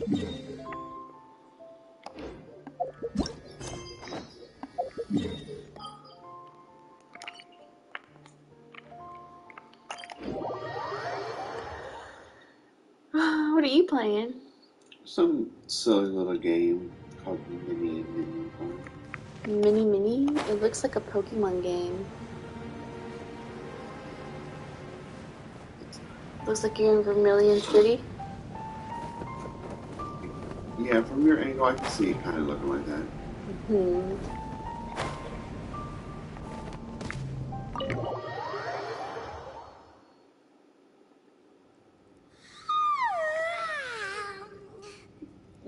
What are you playing? Some silly little game called Mini. Mini? It looks like a Pokemon game. Looks like you're in Vermilion City. Yeah, from your angle, I can see it kind of looking like that.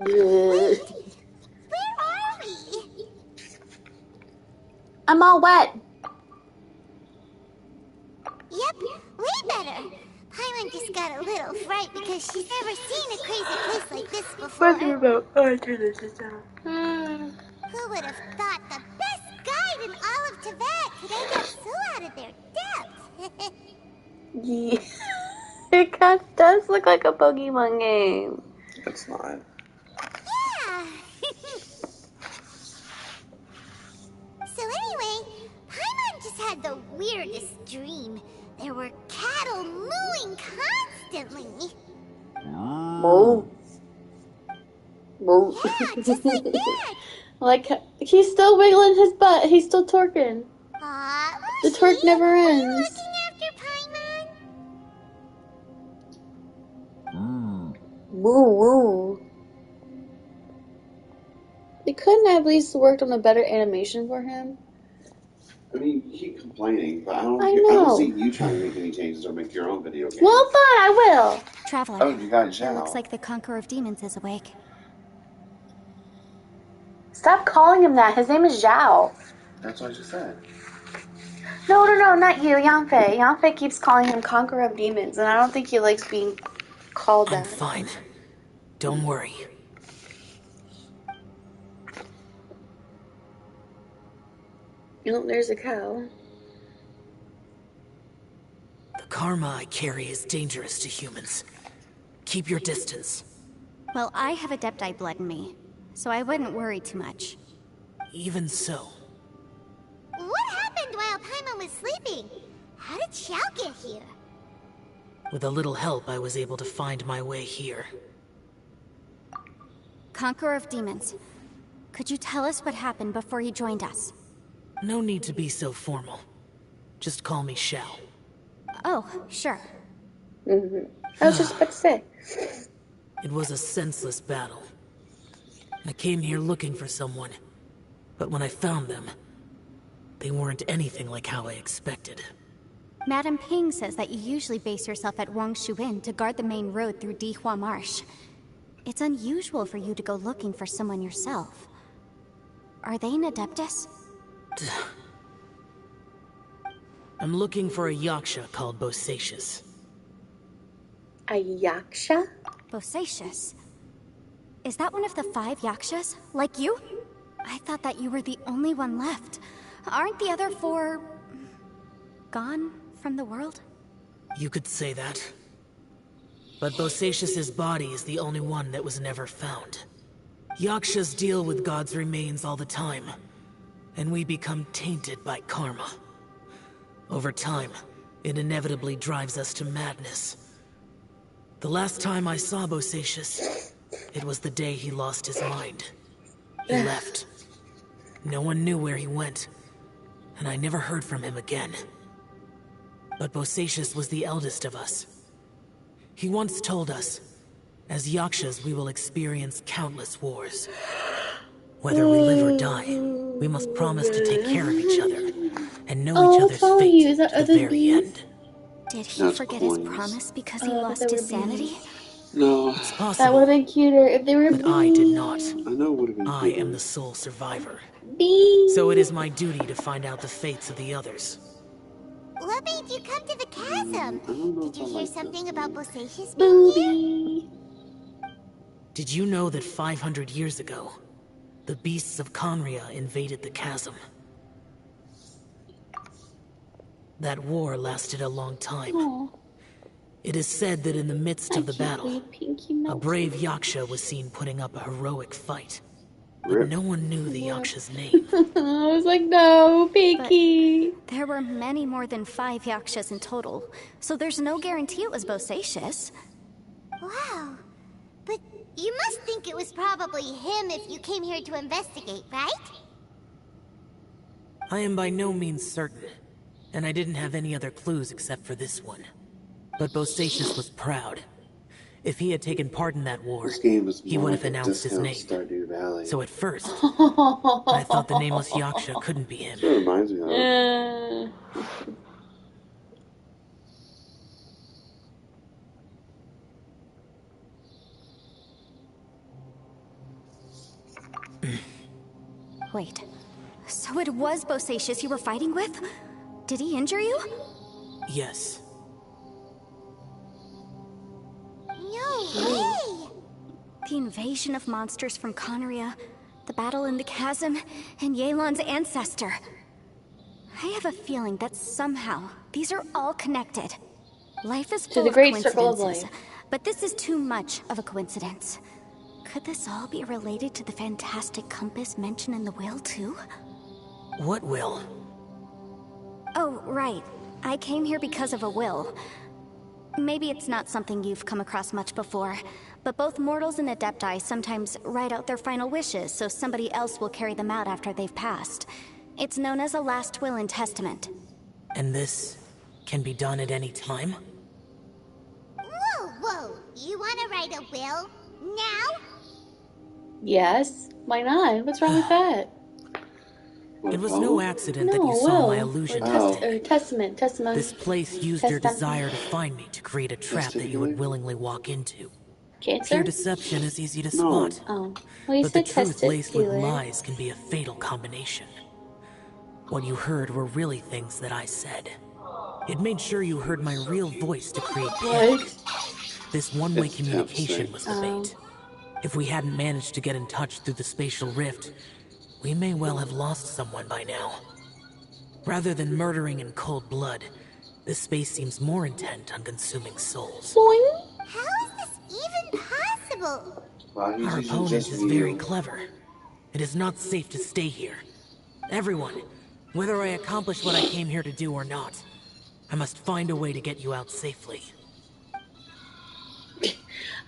Wait, where are we? I'm all wet. Yep, way better. Paimon just got a little fright because she's never seen a crazy place like this before. Where's the remote? Oh, I turned this down. Who would have thought the best guide in all of Tibet could end up so out of their depth? Yeah. It kind of does look like a Pokemon game. It's not. Yeah. So anyway, Paimon just had the weirdest dream. There were cattle mooing constantly. Moo. Moo. Yeah, just like that. Like, he's still wiggling his butt. He's still twerking. Aw, The twerk never Are you ends. looking after Paimon? Woo woo. They couldn't have at least worked on a better animation for him. I mean, you keep complaining, but I know. don't see you trying to make any changes or make your own video game. Well, fine, I will. Traveler. Oh, you got It Zhao. looks like the Conqueror of Demons is awake. Stop calling him that. His name is Zhao. That's what I just said. No, not you, Yanfei. Yanfei keeps calling him Conqueror of Demons, and I don't think he likes being called that. I'm fine. Don't worry. Oh, there's a cow. The karma I carry is dangerous to humans. Keep your distance. Well, I have Adepti blood in me, so I wouldn't worry too much. Even so. What happened while Paimon was sleeping? How did Xiao get here? With a little help, I was able to find my way here. Conqueror of Demons, could you tell us what happened before you joined us? No need to be so formal. Just call me Xiao. Oh, sure. I was just about to say. It was a senseless battle. I came here looking for someone, but when I found them, they weren't anything like how I expected. Madame Ping says that you usually base yourself at Wangshu Inn to guard the main road through Dihua Marsh. It's unusual for you to go looking for someone yourself. Are they an Adeptus? I'm looking for a yaksha called Bosacius. A yaksha? Bosacius? Is that one of the 5 yakshas? Like you? I thought that you were the only one left. Aren't the other 4... gone from the world? You could say that. But Bosacius's body is the only one that was never found. Yakshas deal with God's remains all the time, and we become tainted by karma. Over time, it inevitably drives us to madness. The last time I saw Bosacius, it was the day he lost his mind. He left. No one knew where he went, and I never heard from him again. But Bosacius was the eldest of us. He once told us, as Yakshas we will experience countless wars. Whether we live or die, we must promise to take care of each other, and know each other's fate to the very end. Did he forget his promise because he lost his sanity? No. It's possible. That would have been cuter if they were But I did not. I know it would have been I cuter. am the sole survivor. bees. So it is my duty to find out the fates of the others. What made you come to the chasm? Did you hear something about Bosacius being here? Booby. Did you know that 500 years ago, the beasts of Conria invaded the chasm? That war lasted a long time. Aw. It is said that in the midst of the battle, Read Pinky a Melty. brave Yaksha was seen putting up a heroic fight. But Rip. no one knew the Yaksha's name. I was like, no, Pinky. There were many more than 5 Yakshas in total, so there's no guarantee it was Bosacius. Wow. But you must think it was probably him if you came here to investigate, right? I am by no means certain, and I didn't have any other clues except for this one. But Bosacius was proud. If he had taken part in that war, This game is he more would like have a announced his discount name. Stardew Valley. So at first, I thought the nameless Yaksha couldn't be him. That's what it reminds me of. Wait, so it was Bosacius you were fighting with? Did he injure you? Yes. No way! The invasion of monsters from Conneria, the battle in the chasm, and Yelan's ancestor. I have a feeling that somehow these are all connected. Life is full the of great circle of coincidences, life. but this is too much of a coincidence. Could this all be related to the fantastic compass mentioned in the will, too? What will? Oh, right. I came here because of a will. Maybe it's not something you've come across much before, but both mortals and adepti sometimes write out their final wishes so somebody else will carry them out after they've passed. It's known as a last will and testament. And this can be done at any time? Whoa, whoa! You wanna write a will? Now? Yes. Why not? What's wrong with that? It was no accident that you saw my illusion today. Or testament. Testimony. This place used your Testament. desire to find me to create a trap that you would willingly walk into. Cancer? Pure deception is easy to No. spot, Oh. Well, you but the said truth test it, laced with Taylor. lies can be a fatal combination. What you heard were really things that I said. It made sure you heard my real voice to create panic. What? This one-way It's communication tempting. was the bait. If we hadn't managed to get in touch through the spatial rift, we may well have lost someone by now. Rather than murdering in cold blood, this space seems more intent on consuming souls. Boing. How is this even possible? Wow, he's Our using opponent just is very you. clever. It is not safe to stay here. Everyone, whether I accomplish what I came here to do or not, I must find a way to get you out safely.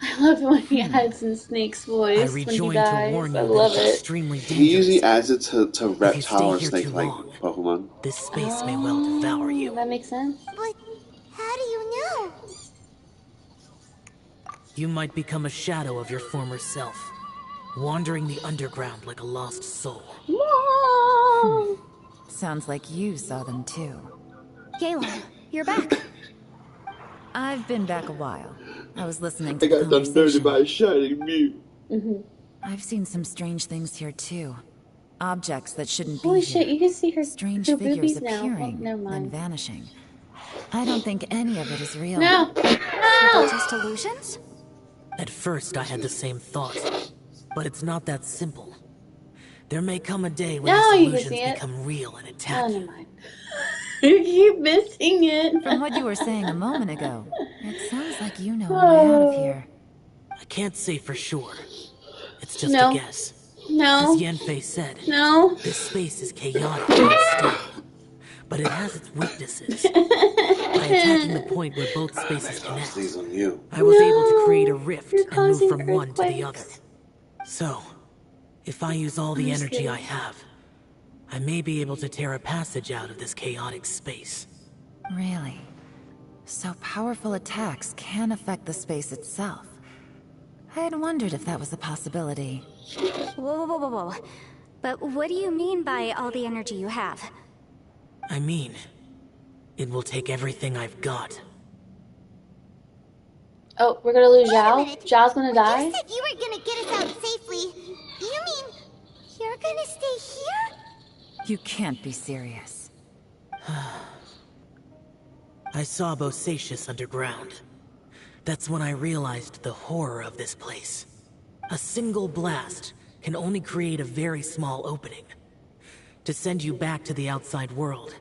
I love it when he adds in Snake's voice I when he rejoined dies. to warn I you love that it's it. extremely dangerous. He usually adds it to reptile or here too snake-like long, Pokemon. This space may well devour you. That makes sense. But how do you know? You might become a shadow of your former self, wandering the underground like a lost soul. Mom! Sounds like you saw them too. Yelan, you're back. I've been back a while. I was listening I to the got done dirty conversation. by a shining mute. I've seen some strange things here too. Objects that shouldn't Holy be shit, here. you can see her, Strange her figures boobies now. Oh, appearing, never then mind. vanishing. I don't think any of it is real. No! Are No! they just illusions? At first, I had the same thought, but it's not that simple. There may come a day when Now these you can illusions see it. become real and Oh, attack never you. mind. You keep missing it. From what you were saying a moment ago, it sounds like you know a way out of here. I can't say for sure. It's just No. a guess. No. As Yanfei said, No. this space is chaotic and unstable, but it has its weaknesses. By attacking the point where both spaces Toss connect, these on you. I was able to No, create a rift you're and move causing from one to the other. earthquakes. So, if I use all the I'm just energy kidding. I have, I may be able to tear a passage out of this chaotic space. Really? So powerful attacks can affect the space itself. I had wondered if that was a possibility. Whoa, whoa, whoa, whoa. But what do you mean by all the energy you have? I mean, it will take everything I've got. Oh, we're gonna lose Wait a Zhao? minute. Zhao's gonna die? You said you were gonna get us out safely. You mean you're gonna stay here? You can't be serious. I saw Bosacius underground. That's when I realized the horror of this place. A single blast can only create a very small opening. To send you back to the outside world,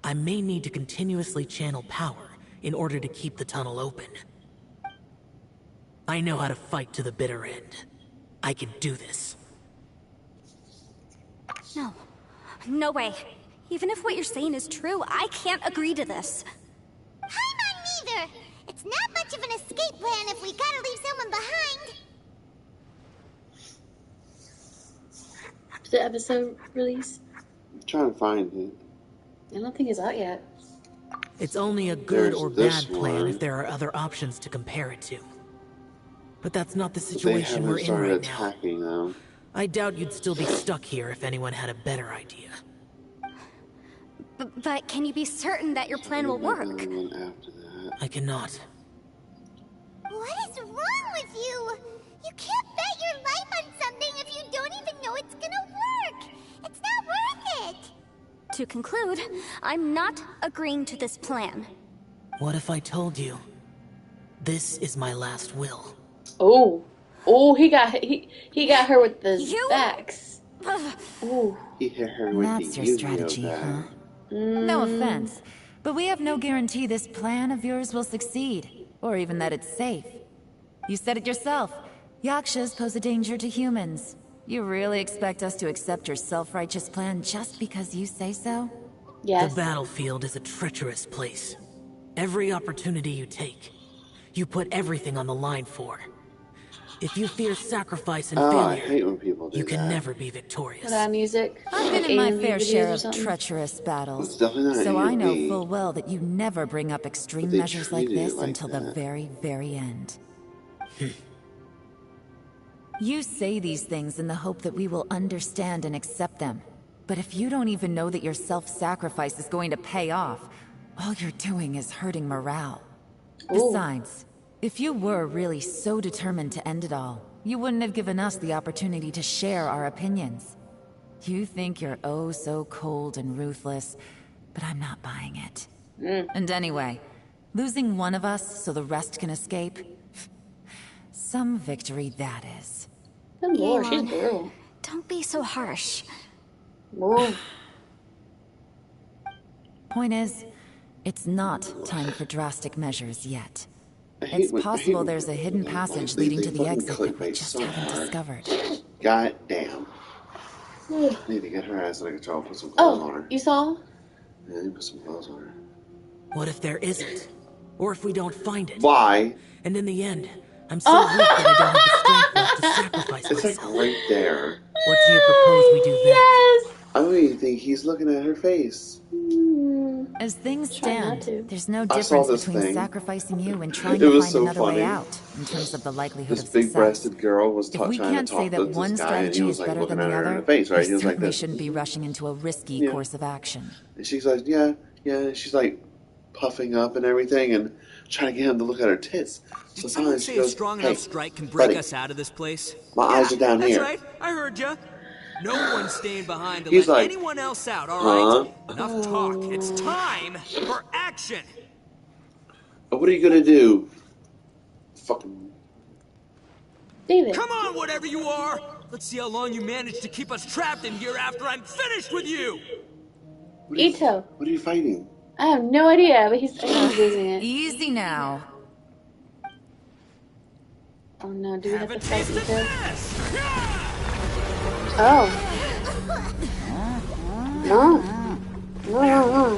I may need to continuously channel power in order to keep the tunnel open. I know how to fight to the bitter end. I can do this. No. No way. Even if what you're saying is true, I can't agree to this. I'm not neither. It's not much of an escape plan if we gotta leave someone behind. Did the episode release? I'm trying to find it. I don't think it's out yet. It's only a good There's or this bad plan one. if there are other options to compare it to. But that's not the But they situation we're haven't in started right now. attacking them. I doubt you'd still be stuck here if anyone had a better idea. But can you be certain that your plan will work? Another one after that. I cannot. What is wrong with you? You can't bet your life on something if you don't even know it's gonna work. It's not worth it. To conclude, I'm not agreeing to this plan. What if I told you? This is my last will. Oh. Oh, he got her with the facts. Ooh. He hit her with That's the your Yu-Gi-Oh strategy, bag. huh? No offense, but we have no guarantee this plan of yours will succeed, or even that it's safe. You said it yourself. Yakshas pose a danger to humans. You really expect us to accept your self-righteous plan just because you say so? Yes. The battlefield is a treacherous place. Every opportunity you take, you put everything on the line for. If you fear sacrifice and Oh, I failure, hate when people do you that. can never be victorious. Put on music. I've been Like in my alien fair videos share or of something. treacherous It's battles, definitely not so I know AoE. full well that you never bring up extreme But they measures like treated it this like until the that. very, very end. You say these things in the hope that we will understand and accept them. But if you don't even know that your self-sacrifice is going to pay off, all you're doing is hurting morale. Besides, if you were really so determined to end it all, you wouldn't have given us the opportunity to share our opinions. You think you're oh so cold and ruthless, but I'm not buying it. And anyway, losing one of us so the rest can escape? Some victory that is. Good lord, she's Aaron. brutal. Don't be so harsh. Ooh. Point is, it's not time for drastic measures yet. I hate It's when- I hate possible when there's a people hidden do that. passage They leading to the fucking exit that we clickbait just so haven't hard. discovered. God damn. I need to get her ass under control. Put some clothes on Oh, her. you saw? Yeah, I need to put some clothes on her. What if there isn't? Or if we don't find it? Why? And in the end, I'm so weak that I don't have the strength left to sacrifice It's like myself. right there. What do you propose we do then? Yes. I don't even think he's looking at her face. As things Try not stand, to. there's no I saw difference this between thing. sacrificing you and trying It to was find so another way funny. out, in terms of the likelihood This of success. big-breasted girl was If we trying to can't say talk that to one this guy, and he strategy was is like better than looking the at her in other, the face, right? we He was like certainly this. shouldn't be rushing into a risky Yeah. course of action. And she's like, yeah. And she's like puffing up and everything, and trying to get him to look at her tits. So Did someone finally she say a goes, strong hey, enough strike can break buddy, us out of this place? my eyes are down That's here. right. I heard ya. No one's staying behind to He's let like, anyone else out, all huh? right? Enough talk. It's time for action. What are you gonna do? Fucking. David. Come on, whatever you are. Let's see how long you manage to keep us trapped in here after I'm finished with you. Ito. What are you fighting? I have no idea, but he's losing it. Easy now. Oh no, do we have Have a to fight taste of Ito? this. Oh. No. No.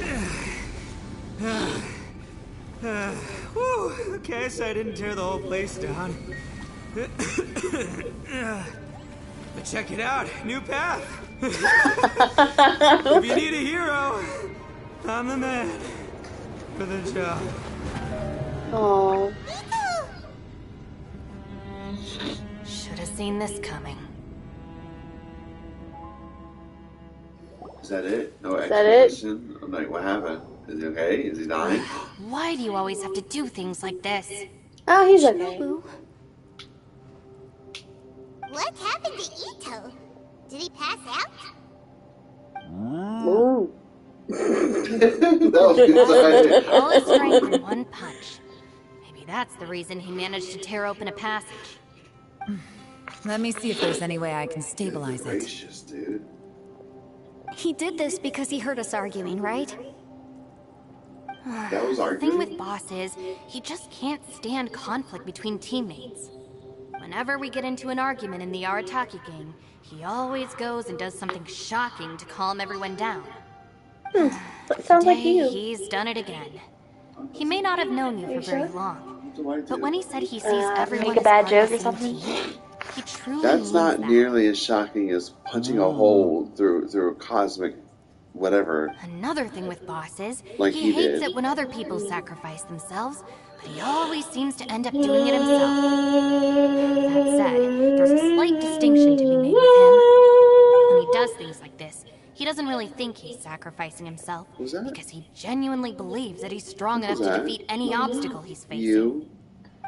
Whew, okay, so I didn't tear the whole place down. But check it out, new path. If you need a hero, I'm the man for the job. Oh. Should have seen this coming. Is that it? No that it? exposition? I'm like, what happened? Is he okay? Is he dying? Why do you always have to do things like this? Oh, he's okay. What happened to Ito? Did he pass out? Ooh. That was good. All his strength in one punch. Maybe that's the reason he managed to tear open a passage. Let me see if there's any way I can stabilize it. Gracious, dude. He did this because he heard us arguing, right? That was The thing arguing. with Boss is, he just can't stand conflict between teammates. Whenever we get into an argument in the Arataki gang, he always goes and does something shocking to calm everyone down. Sounds like Today, you. he's done it again. He may not have known you Are for you very sure? long, What do I but do? when he said he sees everyone Make a as bad part of joke the or same something? team, he truly That's means not that. nearly as shocking as punching a hole through a cosmic whatever. Another thing with Boss is, Like he he hates did. it when other people sacrifice themselves, but he always seems to end up doing it himself. That said, there's a slight distinction to be made with him. When he does things like this, he doesn't really think he's sacrificing himself, Who's that? because he genuinely believes that he's strong enough Who's to that? defeat any obstacle he's facing. You.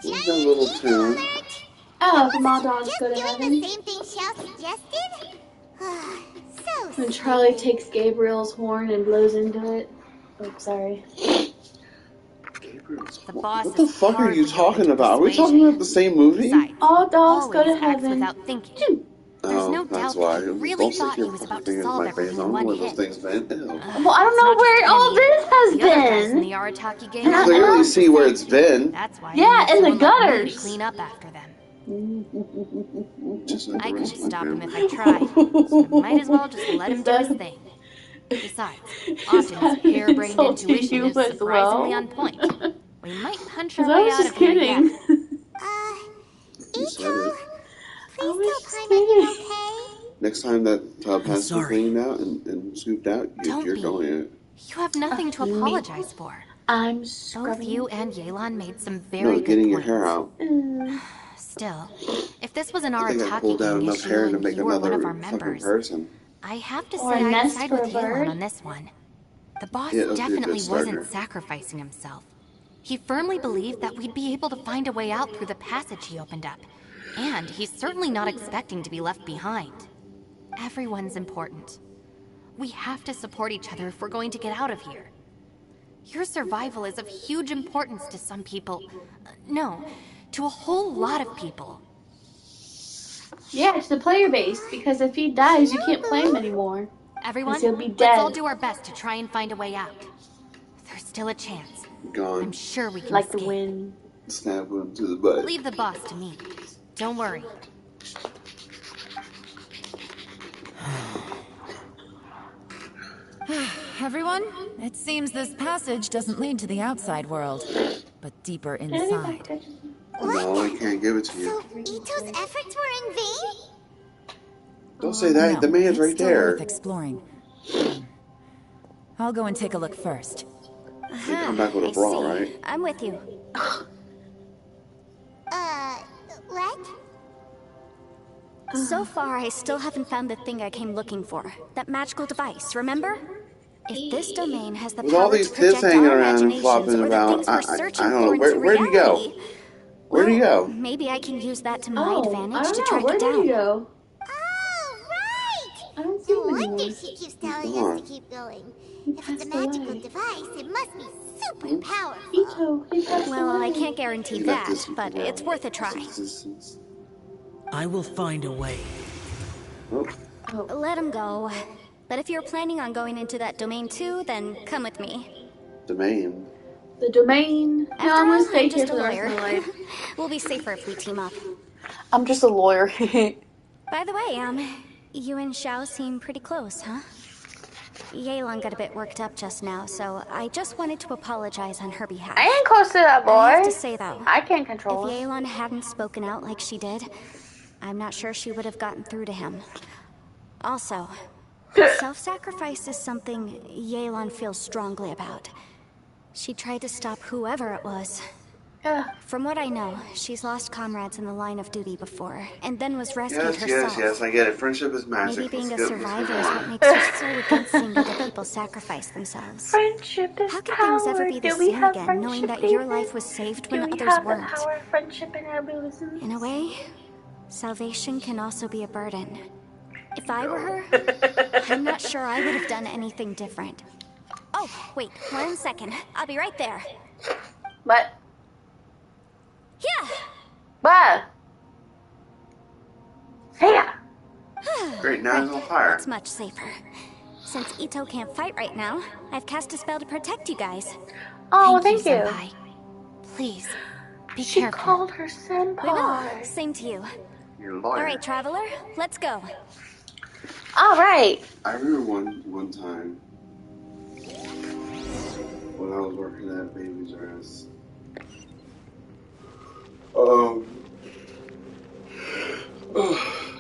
Who's that little tune? Oh, the mall dogs Just go to doing heaven. the same thing Shell suggested? So When stupid. Charlie takes Gabriel's horn and blows into it. Oh, sorry. Gabriel's The horn. boss What the is fuck are you hardly open talking to about? Are we persuasion. talking about the same movie? Besides, All dogs go always to acts heaven. without thinking. There's no that's doubt why. that he really Don't stick thought your he was fucking about to fingers in solve my face. everything I in don't know one where those hit. things went. Ew. Well, I don't It's know not where just all him this has The other guys in been. the Arataki gang You are clearly all see where it's been. That's why Yeah, he in the needs someone like me to gutters. clean up after them. Just like I the couldn't rest of my stop him if family. I tried, so I might as well just let him Is do his that- thing. Besides, Is Austin's that harebrained insulting intuition you is as surprisingly well? on point. We might punch Because our I way was out just of here kidding. yet. You said Ito, it. please was tell Paimon you're kidding. okay. Next time that tub I'm has to be sorry. cleaned out and scooped out, Don't you're be. going in. You have nothing to Me. apologize for. I'm Both scrubbing. you and Yelan made some very No, good getting your points. hair out. Still, if this was an I think I Arataki pulled out gang enough issue hair to and make you were one of another our fucking members, person. I have to Or say a I'd nest side for with a bird. Yelan on this one. The boss Yeah, it'll be a good definitely wasn't starter. sacrificing himself. He firmly believed that we'd be able to find a way out through the passage he opened up. And he's certainly not expecting to be left behind. Everyone's important. We have to support each other if we're going to get out of here. Your survival is of huge importance to some people. No, to a whole lot of people. Yeah, it's the player base. Because if he dies, you can't play him anymore. Everyone, He'll be let's all dead. do our best to try and find a way out. There's still a chance. Gone. I'm sure we can Like escape. the wind. Snap him to the butt. Leave the boss to me. Don't worry. Everyone, it seems this passage doesn't lead to the outside world, but deeper inside. No, I can't give it to you. So Ito's efforts were in vain? Don't say that. No, The man's it's right still there. worth exploring. I'll go and take a look first. They come back with a I brawl, see. right? I'm with you. What? So far, I still haven't found the thing I came looking for. That magical device, remember? If this domain has the With all power these to tits project hanging our around and imaginations flopping or the about, things we're searching I don't know. for into Where'd he go? reality, Where'd he well, go? maybe I can use that to my Oh, I advantage don't to know. track Where it did down. he go? Oh, right! I don't see No him wonder anymore. she keeps telling Come us on. to keep going. He If it's a passed magical away. device, it must be super powerful. Ito, he passed Well, away. I can't guarantee He left that, this but world. it's worth a try. Existence. I will find a way. Oh, Let him go. But if you're planning on going into that domain too, then come with me. domain. The domain. No, After I'm gonna all, stay I'm here just for a the rest of my lawyer. life. We'll be safer if we team up. I'm just a lawyer. By the way, you and Xiao seem pretty close, huh? Yelan got a bit worked up just now, so I just wanted to apologize on her behalf. I ain't close to that boy. I have to say though, I can't if control it. Yelan hadn't spoken out like she did, I'm not sure she would have gotten through to him. Also, self-sacrifice is something Yelan feels strongly about. She tried to stop whoever it was. Yeah. From what I know, she's lost comrades in the line of duty before, and then was rescued Yes, herself. yes, yes. I get it. Friendship is magic. Maybe being a Let's go survivor is on. what makes her so against seeing other people sacrifice themselves. Friendship is How can power. things ever be the Do we same have again, friendship, knowing that your David? life was saved Do when we others have weren't? the power of friendship in our bosoms? In a way, salvation can also be a burden. If I were her, I'm not sure I would have done anything different. Oh, wait, 1 second. I'll be right there. What? Yeah! What? Yeah. Great, now he's on fire. That's much safer. Since Ito can't fight right now, I've cast a spell to protect you guys. Oh, Thank thank you, you. Senpai. Please, be She careful. called her We will. senpai. Same to you. You're a lawyer. All right, traveler, let's go. All right. I remember one time when I was working at Baby's Rest.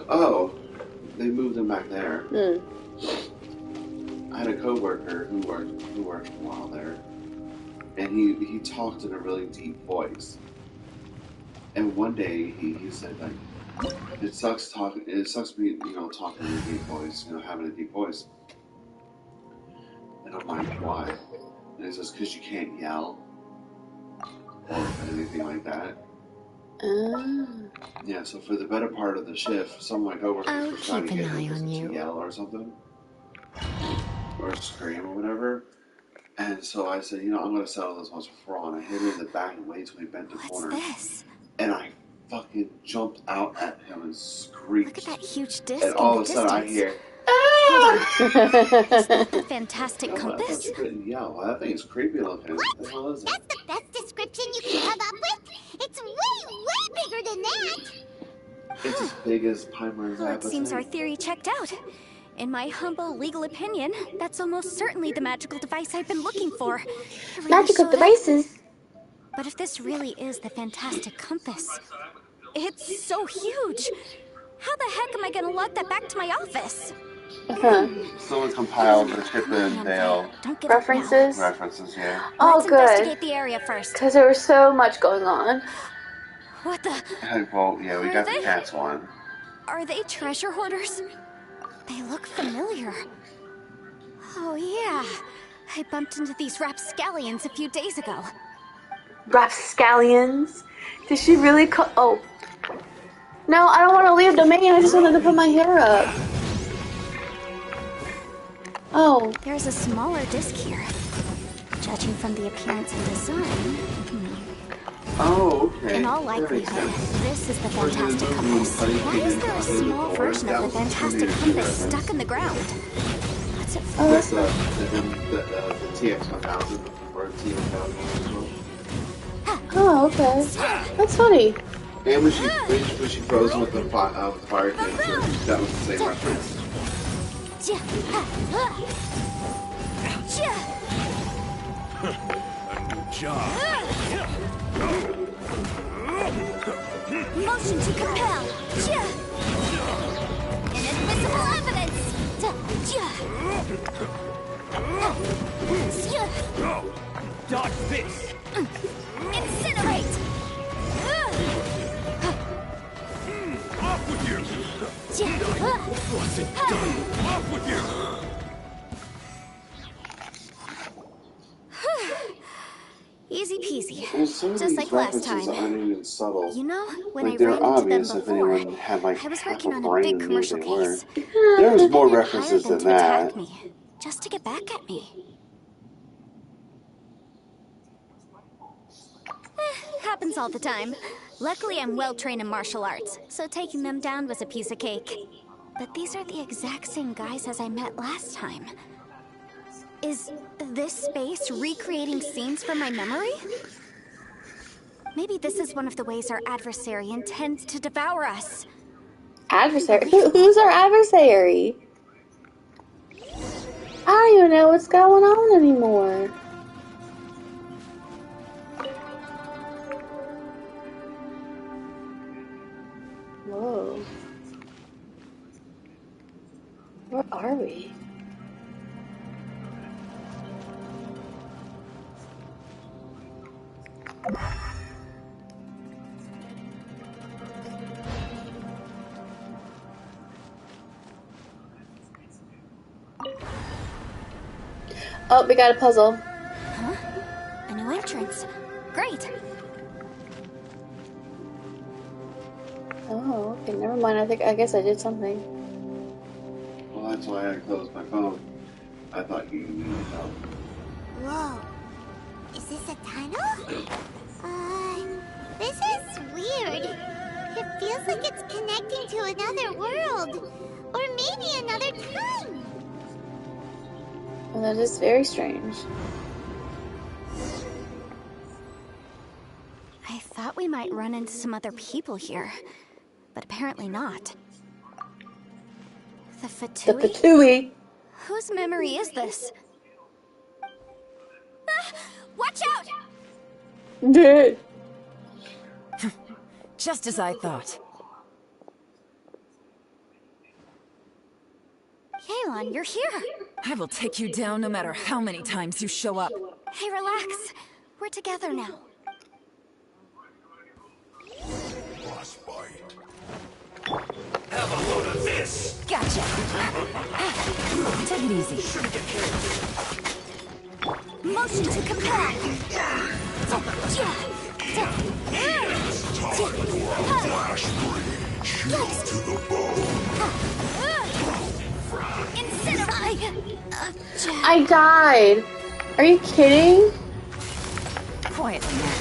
Oh, they moved him back there. I had a coworker who worked a while there, and he talked in a really deep voice. And one day he said like, it sucks being talking in a deep voice, having a deep voice. And I'm like, why? And he says, because you can't yell or anything like that. Yeah, so for the better part of the shift, some of my coworkers were trying to get him to yell or something, or scream or whatever. And so I said, I'm going to settle this once for all. And I hit him in the back and waited till he bent the corner. What's this? And I fucking jumped out at him and screeched. Look at that huge disc and all in of the a sudden I distance. hear, Is that the fantastic oh, compass? that's good. Yeah, well, that thing is creepy looking. What? What the hell is it? That's the best description you can come up with? It's way bigger than that! It's as big as Pimer's Well, it apple. seems our theory checked out. In my humble legal opinion, that's almost certainly the magical device I've been looking for. It really Magical showed up. devices. But if this really is the fantastic compass, it's so huge. How the heck am I gonna log that back to my office? Someone compiled the Chip and Dale Don't give up now. References. references, yeah. Oh, Let's good. investigate the area first. Because there was so much going on. What the? Well, yeah, we Are got they? the cats one. Are they treasure hoarders? They look familiar. Oh yeah, I bumped into these rapscallions a few days ago. Rapscallions. Did she really call? Oh. No, I don't want to leave domain. I just wanted to put my hair up. Oh. There's a smaller disc here. Judging from the appearance and design, Oh, okay. in all That makes likelihood, sense. this is the fantastic compass. Why is there a small version of the fantastic compass stuck in the ground? What's it for? That's the TX1000 or TX1000. Oh, okay. That's funny. And when she froze with the fire cancer, that was the same reference. Job. Motion to compel! Inadmissible evidence! Dodge this. Incinerate! Off with you. Wasn't done. Off with you. Easy peasy. Well, some of Just these like last references time. aren't even subtle. You know, when Like, I they're ran into them obvious if before, anyone had like I was half working a on a brain big and knew commercial they were. case. There was more I didn't references hire them than to that. attack me, just to get back at me. Happens all the time. Luckily, I'm well trained in martial arts, so taking them down was a piece of cake. But these are the exact same guys as I met last time. Is this space recreating scenes from my memory? Maybe this is one of the ways our adversary intends to devour us. Adversary? Who's our adversary? I don't even know what's going on anymore. Whoa. Where are we? Oh, we got a puzzle. Huh? A new entrance. Great. Oh, okay, never mind. I guess I did something. Well, that's why I closed my phone. I thought you needed help. Whoa. Is this a tunnel? This is weird. It feels like it's connecting to another world. Or maybe another time. Well, that is very strange. thought we might run into some other people here, but apparently not. The The Fatui? Patooey. Whose memory is this? Ah, watch out! Good. Just as I thought. Yelan, you're here! I will take you down no matter how many times you show up. Hey, relax. We're together now. Boss bite. Have a load of this! Gotcha! Take it easy. Motion to compel! Flash breeze. Shield to the bone. I died. Are you kidding? Quietly now.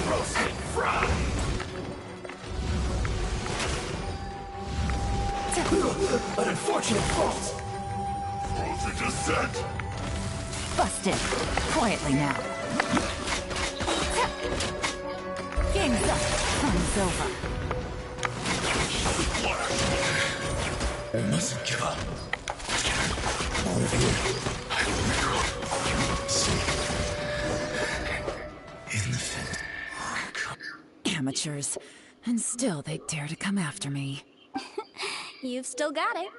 Roasted fried. An unfortunate fault. Frozen descent. Busted. Quietly now. Game's up. Fun's over. I mustn't give up. All of you, I will see in the fin. Amateurs. And still they dare to come after me. You've still got it.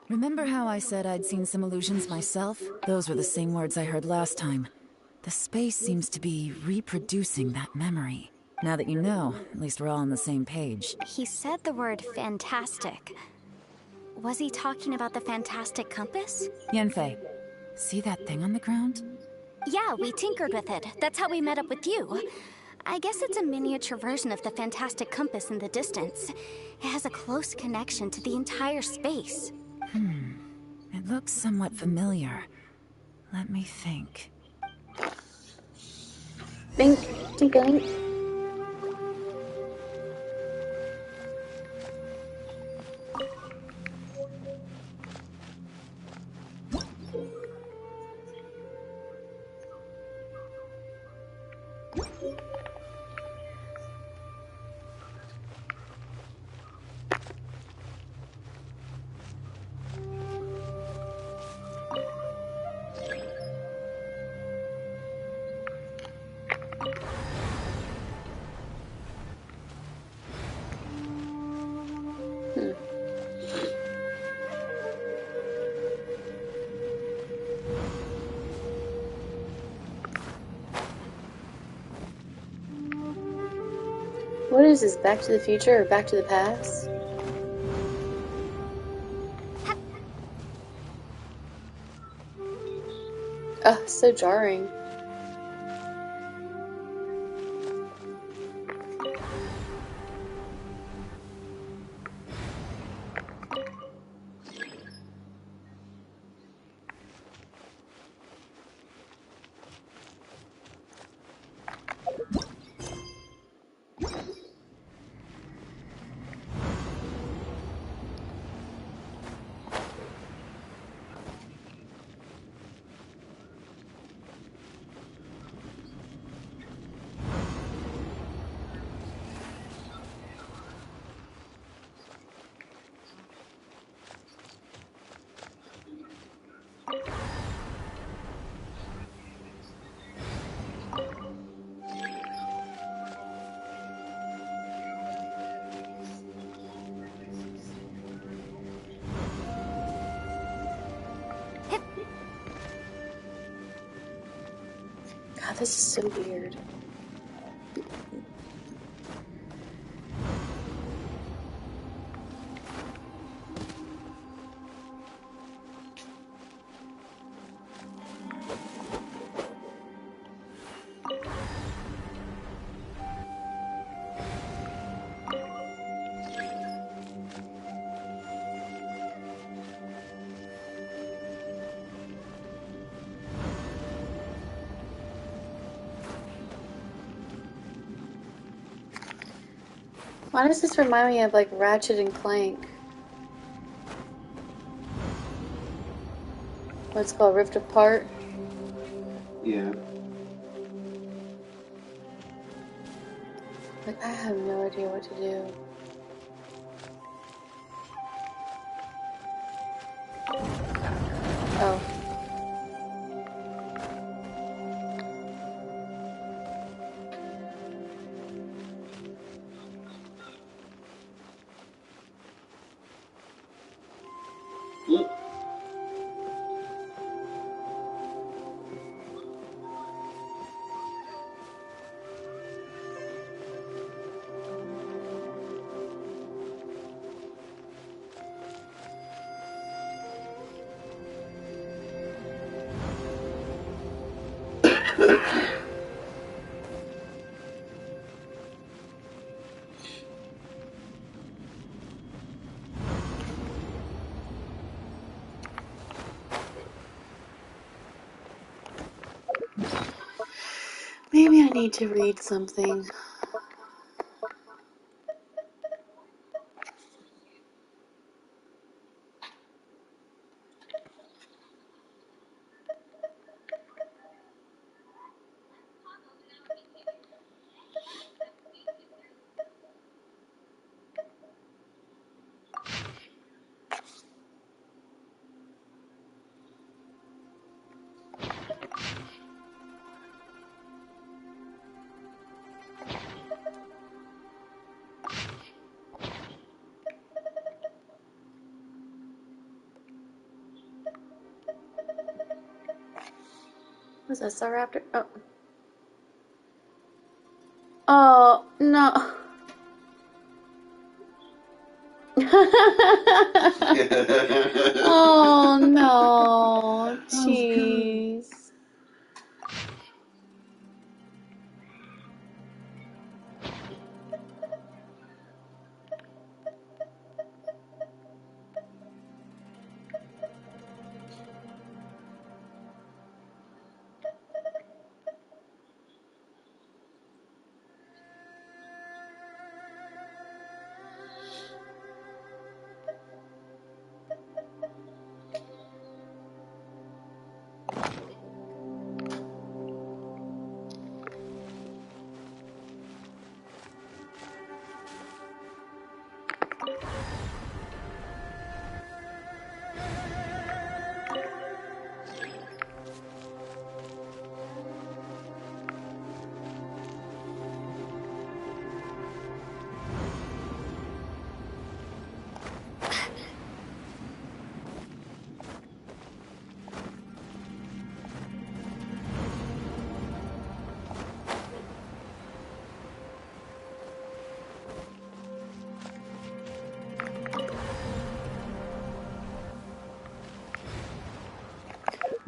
Remember how I said I'd seen some illusions myself? Those were the same words I heard last time. The space seems to be reproducing that memory. Now that you know, at least we're all on the same page. He said the word fantastic. Was he talking about the fantastic compass? Yanfei, see that thing on the ground? Yeah, we tinkered with it. That's how we met up with you. I guess it's a miniature version of the fantastic compass in the distance. It has a close connection to the entire space. It looks somewhat familiar. Let me think. Think, tinkling. What is this, Back to the Future or Back to the Past? Ugh, so jarring. God, this is so weird. Why does this remind me of like Ratchet and Clank? What's it called, Rift Apart? Yeah. Like, I have no idea what to do. Oh. Mm. Maybe I need to read something. Was that Star Raptor? Oh. Oh, no. Oh, no. Jeez.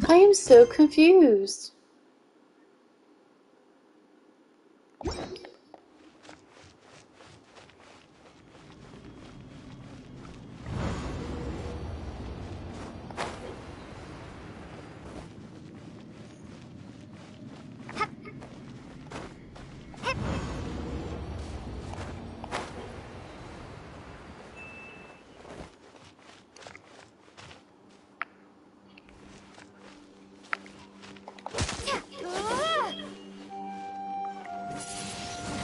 I am so confused.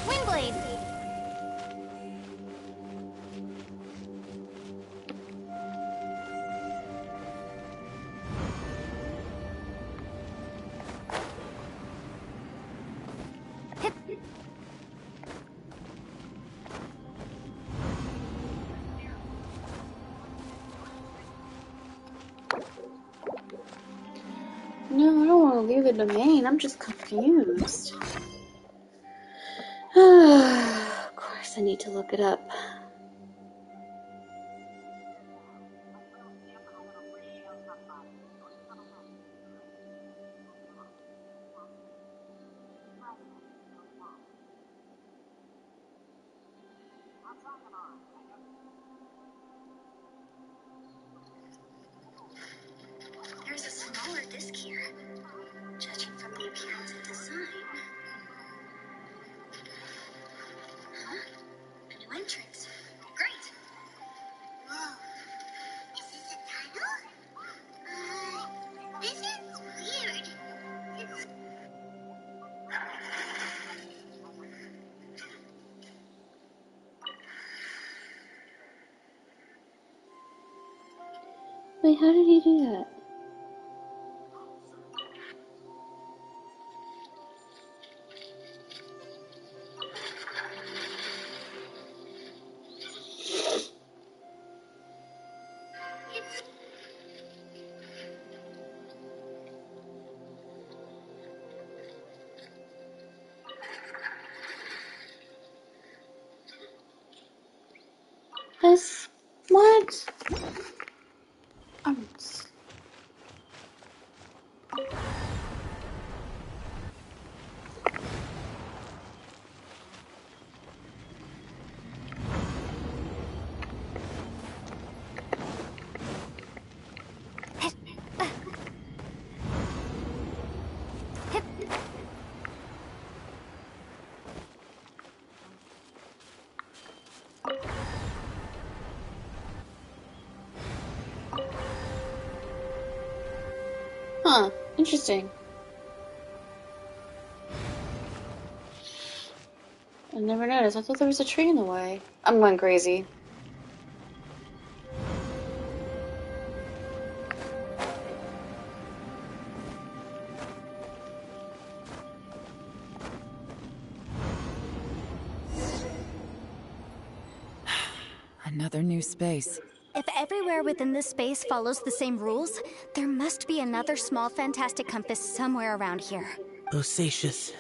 Windblade! No, I don't want to leave the domain. I'm just confused. Of course, I need to look it up. There's a smaller disc here, judging from the appearance and design. Huh? A new entrance. Great. Whoa. Is this a tunnel? This is weird. Wait, how did he do that? This, what? I'm Huh, interesting. I never noticed. I thought there was a tree in the way. I'm going crazy. Another new space. If everywhere within this space follows the same rules, there must be another small fantastic compass somewhere around here. Bosacius,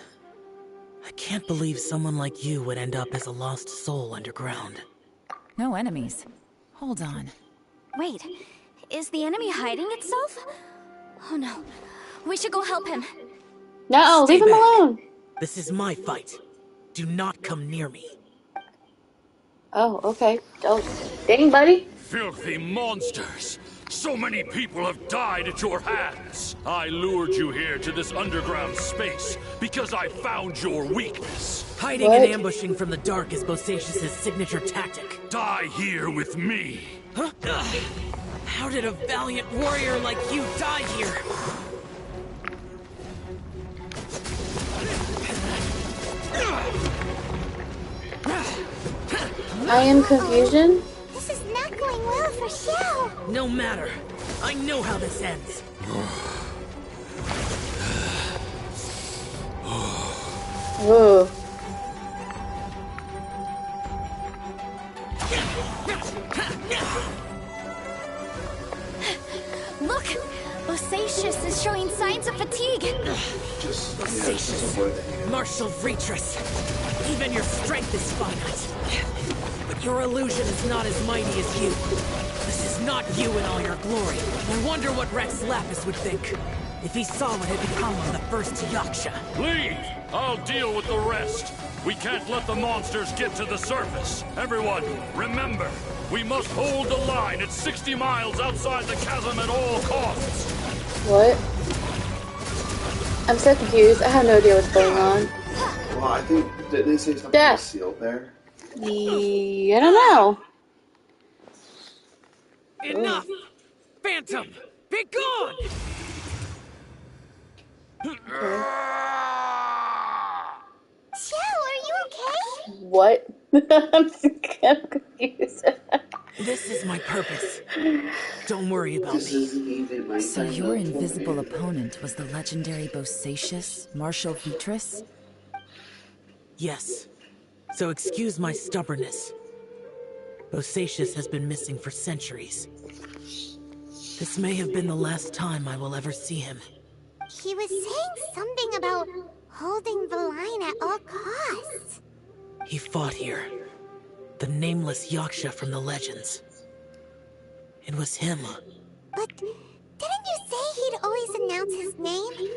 I can't believe someone like you would end up as a lost soul underground. No enemies. Hold on. Wait, is the enemy hiding itself? Oh no, we should go help him. No, Stay leave him back. alone. This is my fight. Do not come near me. Oh, okay. Oh, dang, buddy. Filthy monsters! So many people have died at your hands! I lured you here to this underground space because I found your weakness. Hiding What? and ambushing from the dark is Bosacius' signature tactic. Die here with me! Huh? Ugh. How did a valiant warrior like you die here? I am confusion. This is not going well for Xiao. No matter. I know how this ends. Ooh. Look! Bosacius is showing signs of fatigue. Just Bosacius, martial Retris. Even your strength is finite. But your illusion is not as mighty as you. This is not you in all your glory. I wonder what Rex Lapis would think if he saw what had become of the first Yaksha. Leave! I'll deal with the rest. We can't let the monsters get to the surface. Everyone, remember, we must hold the line at 60 miles outside the chasm at all costs. What? I'm so confused. I have no idea what's going on. Well, I think, did they say something Death. was sealed there? I don't know. Enough! Phantom, be gone! Xiao, are you okay? What? I'm confused. This is my purpose. Don't worry about This me. isn't even my So time your to play. invisible opponent was the legendary Bosacius, Marshal Vitris? Yes. So excuse my stubbornness. Bosacius has been missing for centuries. This may have been the last time I will ever see him. He was saying something about holding the line at all costs. He fought here. The nameless Yaksha from the legends. It was him. But didn't you say he'd always announce his name?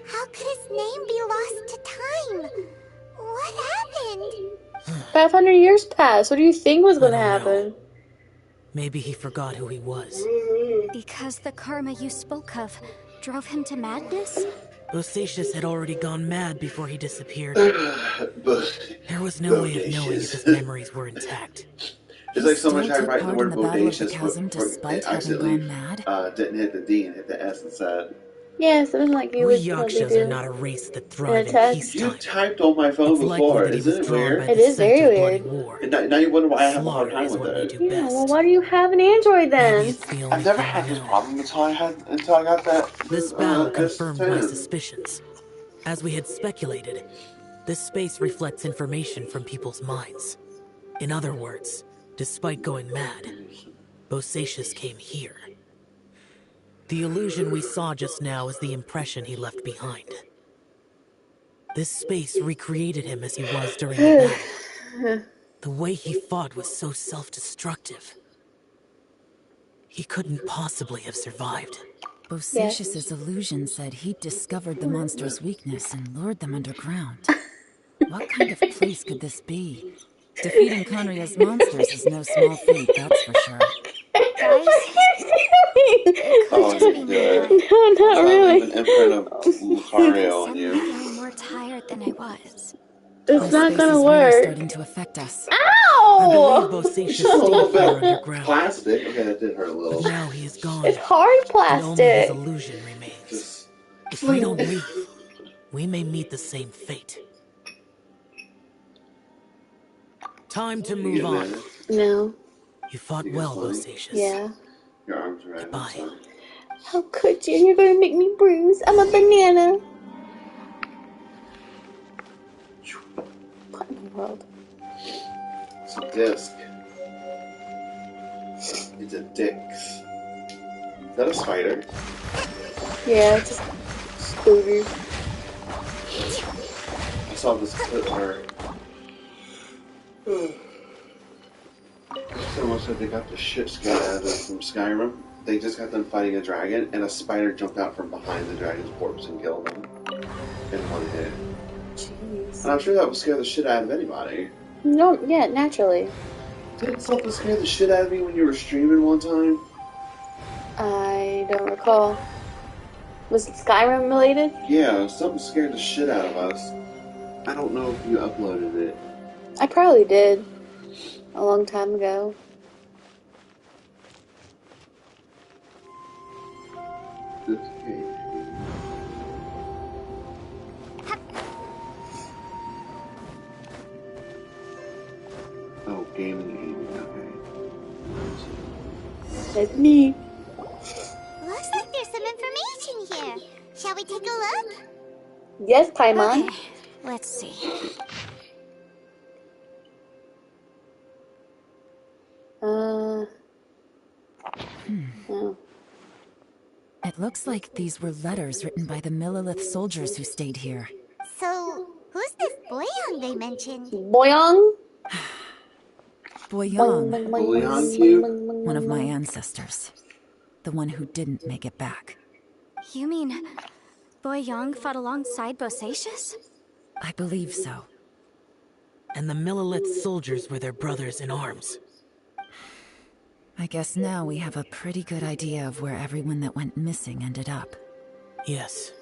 How could his name be lost to time? What happened? 500 years passed. What do you think was going to I don't know. happen? Maybe he forgot who he was. Because the karma you spoke of drove him to madness? Bosacius had already gone mad before he disappeared. But There was no way of knowing if his memories were intact. it's like someone Still tried took writing the part word in the Battle of the bodacious, Chasm but despite having accidentally gone mad? didn't hit the D and hit the S instead. Yeah, something like you We would probably Yakshas are do. not a race that In thrive a in text. You peacetime. typed on my phone It's likely before. that he was Isn't it drawn by weird? the It is scent very of bloody weird. war. And now you wonder why I have a hard Slaughter time is with what we it. do Yeah, well, best. why do you have an Android Maybe then? it's the only I've never thing had we this know. problem until I got that This battle confirmed my S10. suspicions. As we had speculated, this space reflects information from people's minds. In other words, despite going mad, Bosacius came here. The illusion we saw just now is the impression he left behind. This space recreated him as he was during the battle. The way he fought was so self-destructive. He couldn't possibly have survived. Yes. Bosacius's illusion said he'd discovered the monster's weakness and lured them underground. What kind of place could this be? Defeating Conria's monsters is no small feat, that's for sure. Guys, it could Oh, just you be do me, it. No, not I'll really. leave an imprint of Lucario on I'm you. feeling more tired than I was. It's This not space gonna is really work. starting to affect us. I believe Ow! Bosacius Just a little stayed here bit of underground, plastic. Okay, that did hurt a but little. now he is gone, It's hard and only his plastic. illusion remains. Just If we don't leave, we may meet the same fate. Time to move get on. mad. No. You fought Think well, it's funny? Bosacius. Yeah. Your arms are red. I'm Goodbye. sorry. How could you? You're gonna make me bruise. I'm a banana. What in the world? It's a disc. It's a dix. Is that a spider? Yeah, it's a scooter. I saw this clip where someone said they got the shit scared out of them from Skyrim. They just got them fighting a dragon, and a spider jumped out from behind the dragon's corpse and killed them in one hit. Jeez. And I'm sure that would scare the shit out of anybody. No, yeah, naturally. Didn't something scare the shit out of me when you were streaming one time? I don't recall. Was it Skyrim related? Yeah, something scared the shit out of us. I don't know if you uploaded it. I probably did. A long time ago. Okay. Oh, gaming, okay. That's me. looks like there's some information here. Shall we take a look? Yes, Paimon. Okay, let's see. Oh. It looks like these were letters written by the Millilith soldiers who stayed here. So, who's this Boyang they mentioned? Boyong? Boyang, Boyang cube? one of my ancestors. The one who didn't make it back. You mean Boyang fought alongside Bosacius? I believe so. And the Millilith soldiers were their brothers in arms. I guess now we have a pretty good idea of where everyone that went missing ended up. Yes.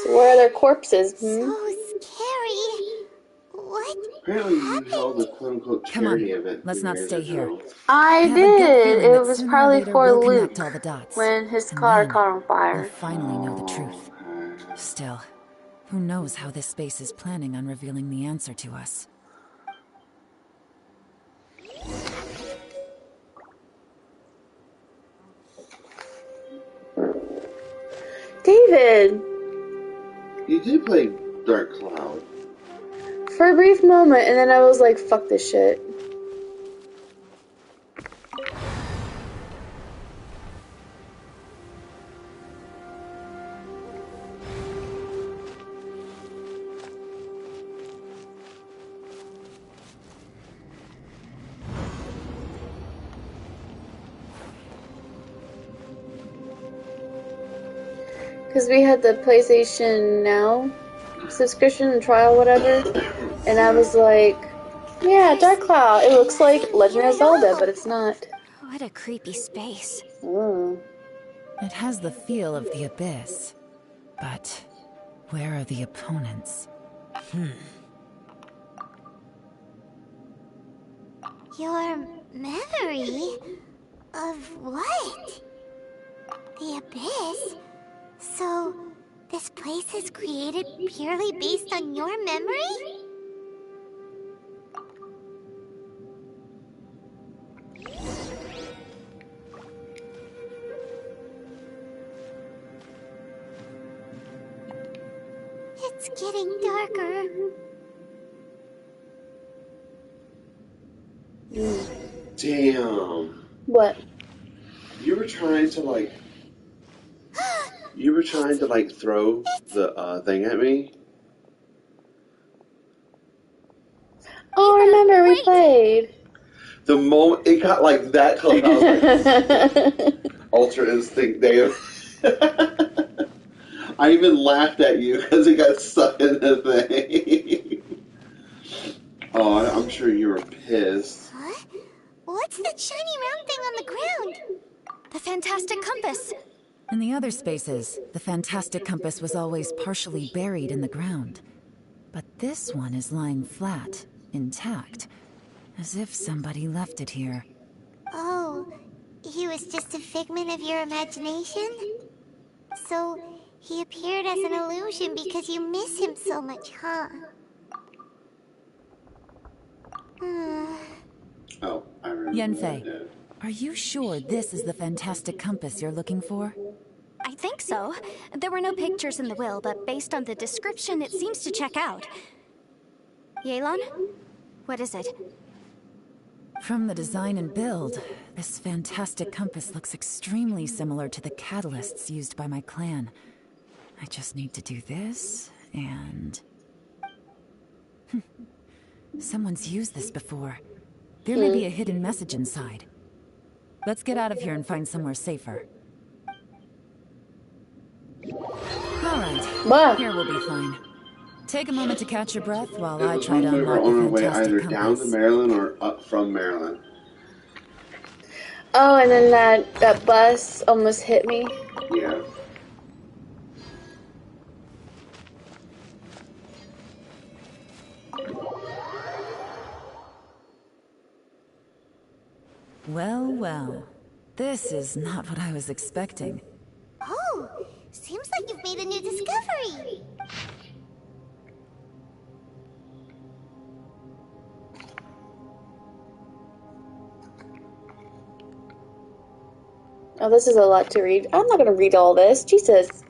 So where are their corpses? So scary. What? Apparently you held a quote-unquote Come on, charity event. let's not years stay here. ago. I have a gut did. feeling It that was sooner or probably later for we'll Luke connect all the dots. when his And car then caught on we'll fire. finally know the truth. Okay. Still, who knows how this space is planning on revealing the answer to us. David, You did play Dark Cloud. for a brief moment, and then I was like, fuck this shit. Because we had the PlayStation Now subscription trial, whatever, and I was like, yeah, Dark Cloud. It looks like Legend of Zelda, but it's not. What a creepy space. Oh. It has the feel of the abyss. But where are the opponents? Your memory of what? The Abyss? So, this place is created purely based on your memory? It's getting darker. Damn. What? You were trying to like throw the thing at me. Oh, remember we played. The moment it got like that close, I was like, Ultra Instinct Dave. I even laughed at you because it got stuck in the thing. Oh, I'm sure you were pissed. Huh? What's that shiny round thing on the ground? The fantastic compass. In the other spaces, the fantastic compass was always partially buried in the ground. But this one is lying flat, intact, as if somebody left it here. Oh, he was just a figment of your imagination? So, he appeared as an illusion because you miss him so much, huh? Oh, I remember. Yanfei, are you sure this is the fantastic compass you're looking for? I think so. There were no pictures in the will, but based on the description, it seems to check out. Yelan? What is it? From the design and build, this fantastic compass looks extremely similar to the catalysts used by my clan. I just need to do this, and... Someone's used this before. There may be a hidden message inside. Let's get out of here and find somewhere safer. Alright, What? here we'll be fine. Take a moment to catch your breath while It I was try to when we were unlock on our the way either fantastic down to compass. Maryland or up from Maryland. Oh, and then that bus almost hit me. Yeah. Well, well. This is not what I was expecting. Oh, seems like you've made a new discovery. Oh, this is a lot to read. I'm not gonna read all this. Jesus.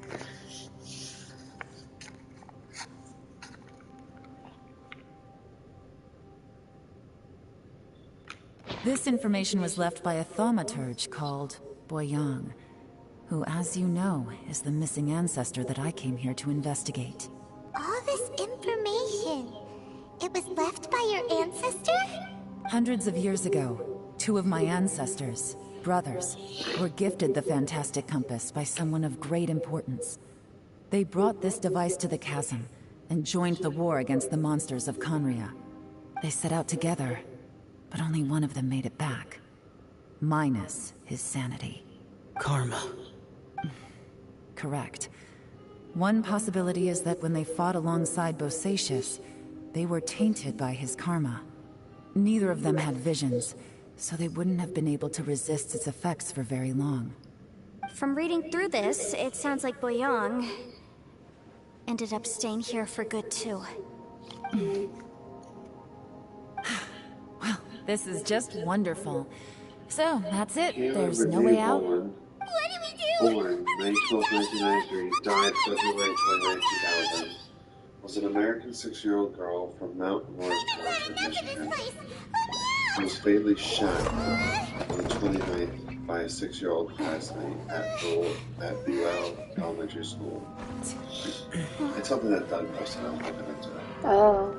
This information was left by a thaumaturge called Boyang, who, as you know, is the missing ancestor that I came here to investigate. All this information, it was left by your ancestor? Hundreds of years ago, two of my ancestors, brothers, were gifted the fantastic compass by someone of great importance. They brought this device to the chasm and joined the war against the monsters of Conria. They set out together, but only one of them made it back. Minus his sanity. Karma. Correct. One possibility is that when they fought alongside Bosacius, they were tainted by his karma. Neither of them had visions, so they wouldn't have been able to resist its effects for very long. From reading through this, it sounds like Boyang ended up staying here for good too. Well, this is just wonderful. So, that's it. Caleb There's no way out. Bowen, What do we do? born May 12, 1993, died February 29, 2000. Was an American 6-year-old girl from Mount Rushmore, Michigan. Was fatally shot on the 29th by a 6-year-old classmate at Buell Elementary School. It's something that Doug posted. I was looking into it. Oh.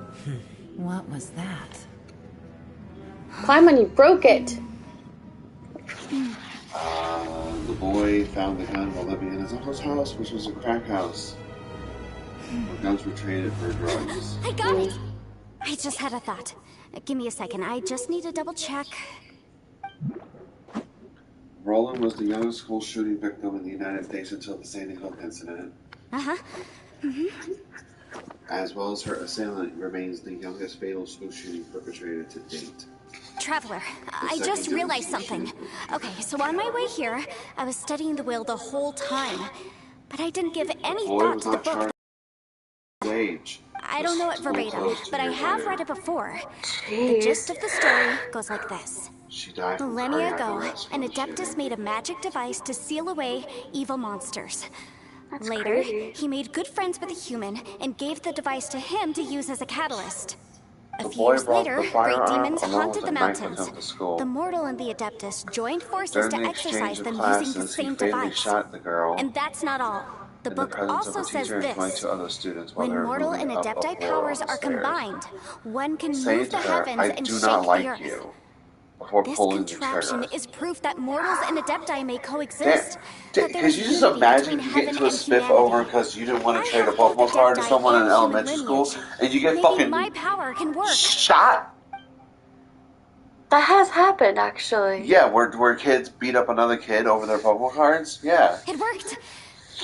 What was that? Climb on you broke it. The boy found the gun while living in his uncle's house, which was a crack house, where guns were traded for drugs. I got it! I just had a thought. Give me a second, I just need to double check. Roland was the youngest school shooting victim in the United States until the Sandy Hook incident. Uh-huh. as well as her assailant, remains the youngest fatal school shooting perpetrated to date. Traveler, I second just realized youngest something. shooting perpetrator. Okay, so on my way here, I was studying the will the whole time. But I didn't give any Boy thought was to the not book. charged with age. I don't know it verbatim, but I have read it before. The gist Jeez. of the story goes like this. She died from Millennia cardiac ago, arrest an from the Adeptus shooting. made a magic device to seal away evil monsters. That's Later, crazy. he made good friends with a human and gave the device to him to use as a catalyst. A The few boy years brought later, the great firearm demons along haunted with the a knife with mountains. him to school. The mortal and the Adeptus joined forces During to the exchange exorcise of them using the classes, he same fatally device. shot the girl And that's not all. The in the book presence of also a says teacher and this. 22 other students while they When were mortal and moving up a Adepti floor on powers the are stairs, combined, one can saying move to the her, heavens "I and do shake not the like earth. you," before This pulling the contraption trigger. is proof that mortals and Adepti may coexist. That there Could is you just unity imagine between you get heaven into a and spiff humanity. over because you didn't want to I trade a have both Pokemon card to Adepti someone in and human elementary school, lineage. and you get Maybe fucking my power can work. shot? That has happened, actually. Yeah, where kids beat up another kid over their Pokemon cards? Yeah. It worked.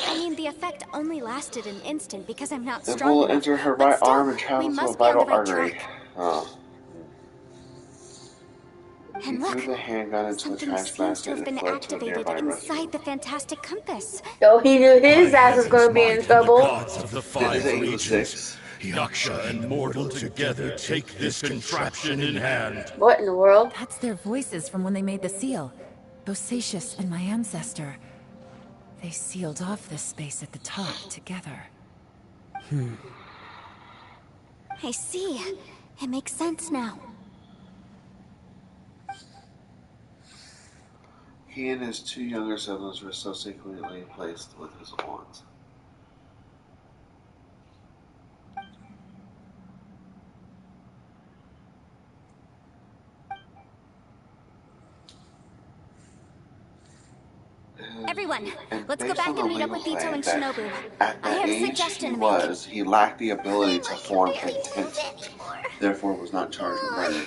I mean, the effect only lasted an instant because I'm not The strong bullet enough. entered her But right still, arm and we traveled to a must be on the vital right artery. track. Oh. He And look, threw the handgun into a something trash seems basket to have and been fled to a activated nearby inside restroom. the fantastic compass. Oh, he knew his By ass was heaven's gonna be might in and the trouble. gods of the Is five it equal regions, 6? Yaksha and mortal together take this contraption in hand. What in the world? That's their voices from when they made the seal. Bosacius and my ancestor. They sealed off this space at the top together. I see. It makes sense now. He and his 2 younger siblings were subsequently placed with his aunt. Everyone, And let's go based on back the and meet up legal with Ito claim and that Shinobu. at I the have a age suggestion he to make. was, he lacked the ability to I form can barely move intent, anymore. therefore was not charged with murder.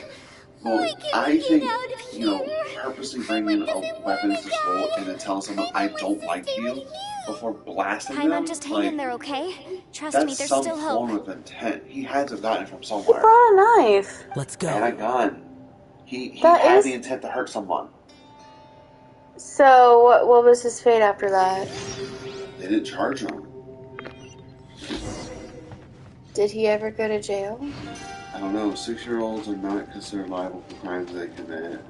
Why Well, can't I we get think, out of you know, here? purposely bringing a weapon to school and then telling someone I don't like you before blasting Paimon, them, just hang in like, there, okay? Trust me, that's there's some still form hope. of intent. He had to have gotten it from He somewhere. brought a knife. Let's And a go. gun. He That had is- the intent to hurt someone. So, what was his fate after that? They didn't charge him. Did he ever go to jail? I don't know. 6-year-olds are not considered liable for crimes they commit.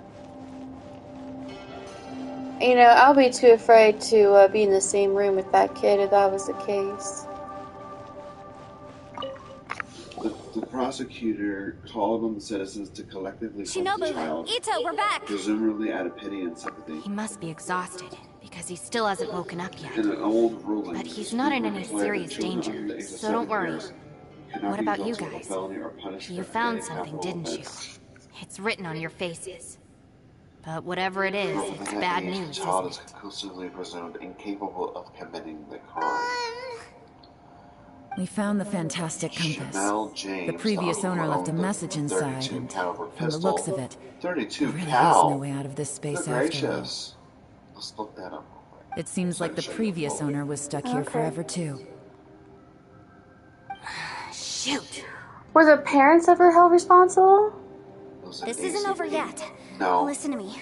You know, I'll be too afraid to be in the same room with that kid if that was the case. The prosecutor called on the citizens to collectively help the Shinobu, child, Ito, we're back! presumably out of pity and sympathy. He must be exhausted, because he still hasn't woken up yet. In an old ruling, But he's the not in Supreme any Court declared serious that children danger, under the age of so don't 7 worry. years cannot What be about you guilty of a guys? felony or punished You for found committing something, capital didn't you? offense. It's written on your faces. But whatever it is, From it's that bad age, news, the child isn't is it? conclusively presumed incapable of committing the crime. We found the fantastic compass. Chanel James, The previous owner left a owned the message inside, 32 and caliber from the pistol. looks of it, 32 there really cal. is no way out of this space Good after all. gracious. Let's look that up real quick. It seems So I like can the show you previous photo. owner was stuck here Okay. forever too. Shoot! Were the parents ever held responsible? It was an This isn't over ACP. yet. No. Listen to me.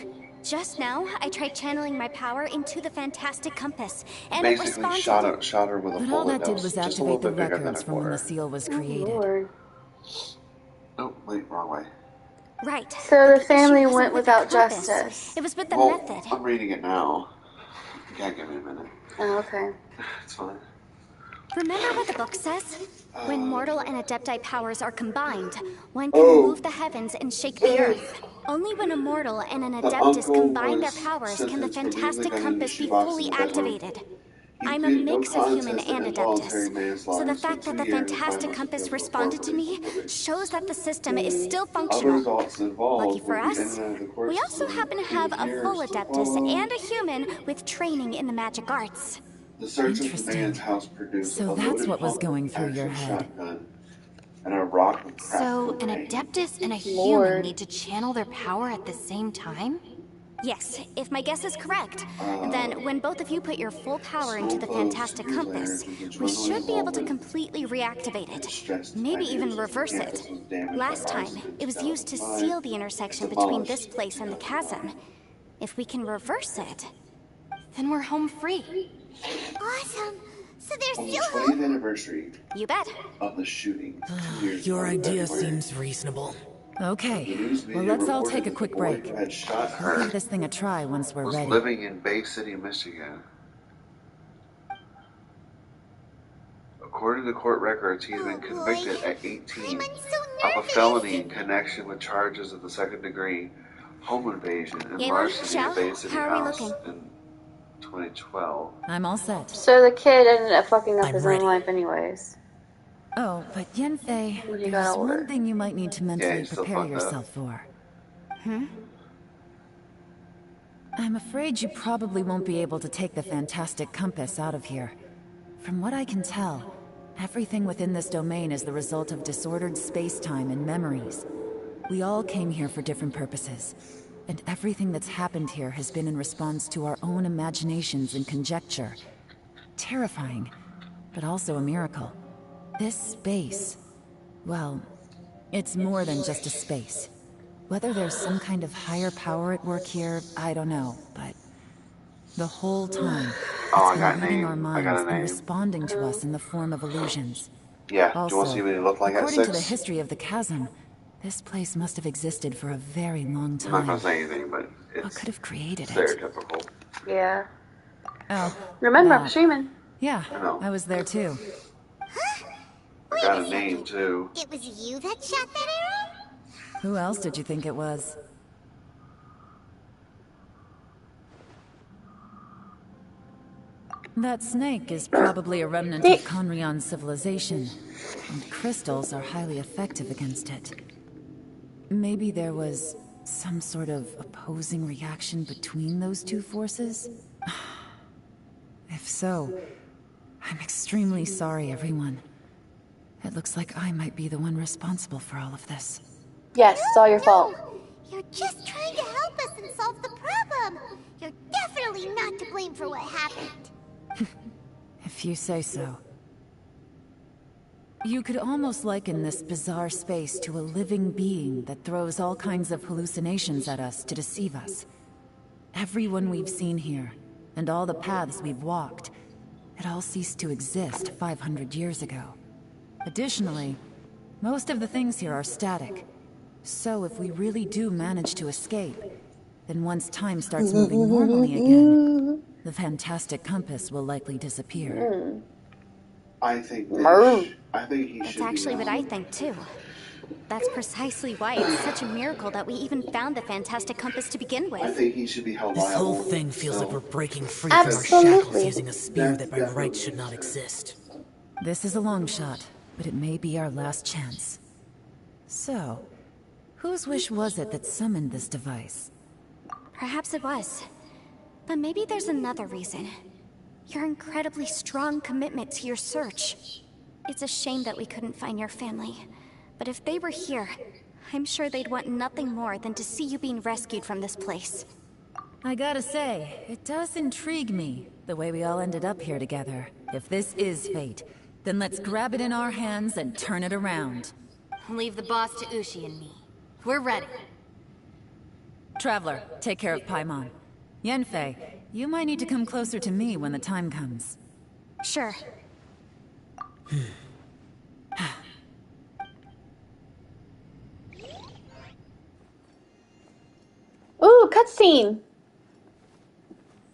Just now, I tried channeling my power into the fantastic compass, and it Basically responded. shot her with a But all bullet that did that was just a little activate the bit bigger than records a from when the quarter. seal was Oh, created. Lord. Oh, wait, wrong way. Right. So but the family issue wasn't went with the without compass. justice. It was with the Well, method. I'm reading it now. You gotta give me a minute. Oh, okay. It's fine. Remember what the book says? When mortal and Adepti powers are combined, one can Oh. move the heavens and shake the earth. Only when a mortal and an The Adeptus uncle combine their was powers can the sentenced for leaving the fantastic gun in the compass be shoebox in fully the bedroom. activated. He I'm a pleaded no mix of human contest and involuntary Adeptus. manslaughter So the and fact spent that 2 the years and 5 fantastic months compass in prison for responded to me forgery for living. shows that the system is still Other functional. results involved Lucky for would be in us, and out of the court we also system happen to in have a years full to Adeptus follow. and a human with training in the magic arts. The search of the Interesting. man's house produced So a that's loaded what was pump going through your action head. shotgun and a rock with cracked So, an grenade. Adeptus and a Lord. human need to channel their power at the same time? Yes, if my guess is correct, then when both of you put your full power into the fantastic compass, we should be able to completely reactivate it. Maybe even reverse it. Last time, it was used to seal the intersection between this place and the chasm. If we can reverse it, then we're home free. Awesome. So there's On the still 20th anniversary You bet. of the shooting, 2 years Your ago in idea February, seems reasonable. the Okay, news well media let's all reported take a that quick the boy break. who had shot We'll her give this thing a try once we're was ready. living in Bay City, Michigan. According to court records, he had been convicted at 18 of a felony in connection with charges of the second degree home invasion and Yayla, larceny Shell, at Bay City how are we House looking? in 2012. I'm all set. So the kid ended up fucking up I'm his ready. own life anyways. Oh, but Yenfei, When he there's got older. one thing you might need to mentally he's still prepare fucked up. yourself for. I'm afraid you probably won't be able to take the fantastic compass out of here. From what I can tell, everything within this domain is the result of disordered space-time and memories. We all came here for different purposes, and everything that's happened here has been in response to our own imaginations and conjecture. Terrifying, but also a miracle. This space, well, it's more than just a space. Whether there's some kind of higher power at work here, I don't know, but the whole time, Oh, it's I got been a reading name. our I minds got a and name. responding to us in the form of illusions. Yeah, do you want to Also, see what he looked like at according to the 6? history of the chasm, this place must have existed for a very long I'm not going time. to say anything, but What it's could have created it? stereotypical. Yeah. Oh, Remember, I'm that. streaming. Yeah, I know. I was there too. I got a name, too. It was you that shot that arrow? Who else did you think it was? That snake is probably a remnant of Conrion's civilization, and crystals are highly effective against it. Maybe there was some sort of opposing reaction between those two forces? If so, I'm extremely sorry, everyone. It looks like I might be the one responsible for all of this. Yes, it's all your fault. You're just trying to help us and solve the problem. You're definitely not to blame for what happened. If you say so. You could almost liken this bizarre space to a living being that throws all kinds of hallucinations at us to deceive us. Everyone we've seen here, and all the paths we've walked, it all ceased to exist 500 years ago. Additionally, most of the things here are static. So if we really do manage to escape, then once time starts moving normally again, the fantastic compass will likely disappear. I think I think he That's should actually be what I think too. That's precisely why it's such a miracle that we even found the fantastic compass to begin I with. think he should be held This liable. whole thing feels like So, we're breaking free from our Absolutely. shackles using a spear that by rights should not exist. This is a long shot, but it may be our last chance. So, whose wish was it that summoned this device? Perhaps it was. But maybe there's another reason. Your incredibly strong commitment to your search. It's a shame that we couldn't find your family. But if they were here, I'm sure they'd want nothing more than to see you being rescued from this place. I gotta say, it does intrigue me, the way we all ended up here together. If this is fate, then let's grab it in our hands and turn it around. Leave the boss to Ushi and me. We're ready. Traveler, take care of Paimon. Yenfei, you might need to come closer to me when the time comes. Sure. Ooh, cutscene.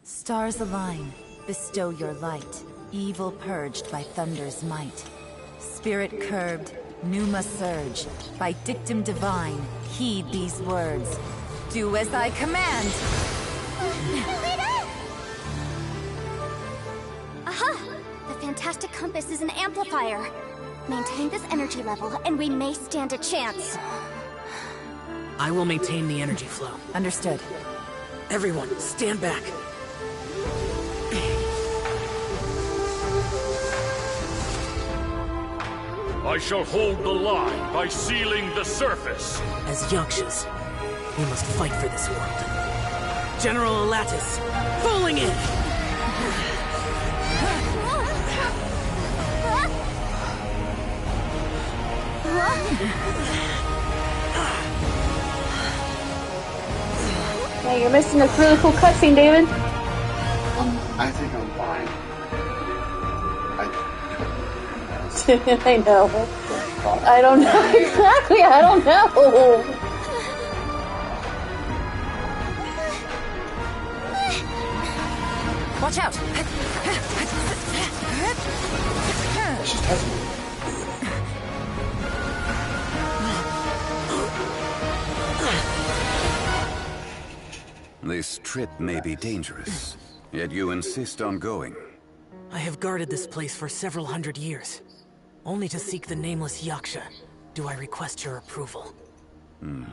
Stars align, bestow your light. Evil purged by thunder's might. Spirit curbed, pneuma surge. By dictum divine, heed these words. Do as I command! Aha! The fantastic compass is an amplifier. Maintain this energy level, and we may stand a chance. I will maintain the energy flow. Understood. Everyone, stand back. I shall hold the line by sealing the surface. As Yakshas, we must fight for this world. General Alatus, falling in! Yeah, you're missing a really cool cutscene, David. I think I'm fine. I know. I don't know exactly. I don't know. Watch out! She's touching me. This trip may be dangerous, yet you insist on going. I have guarded this place for several hundred years. Only to seek the nameless Yaksha do I request your approval. I'm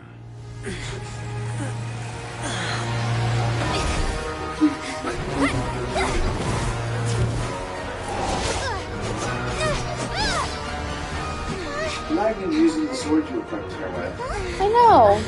not even using the sword you equipped her with. I know.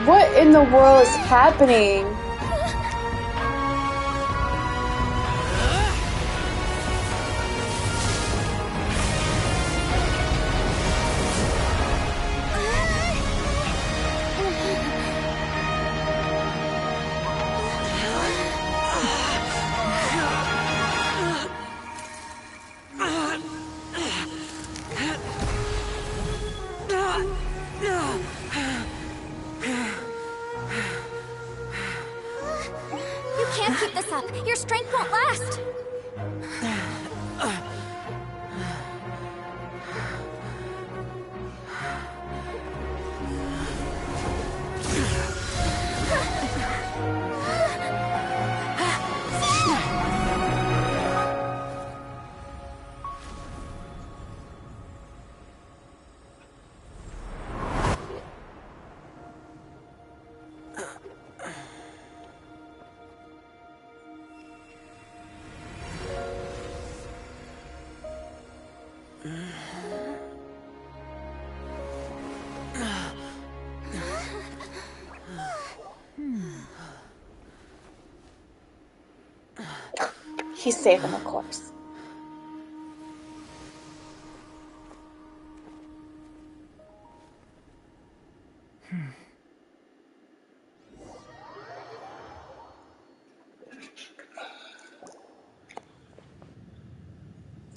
What in the world is happening? You can't keep this up. Your strength won't last. He's saving, of course.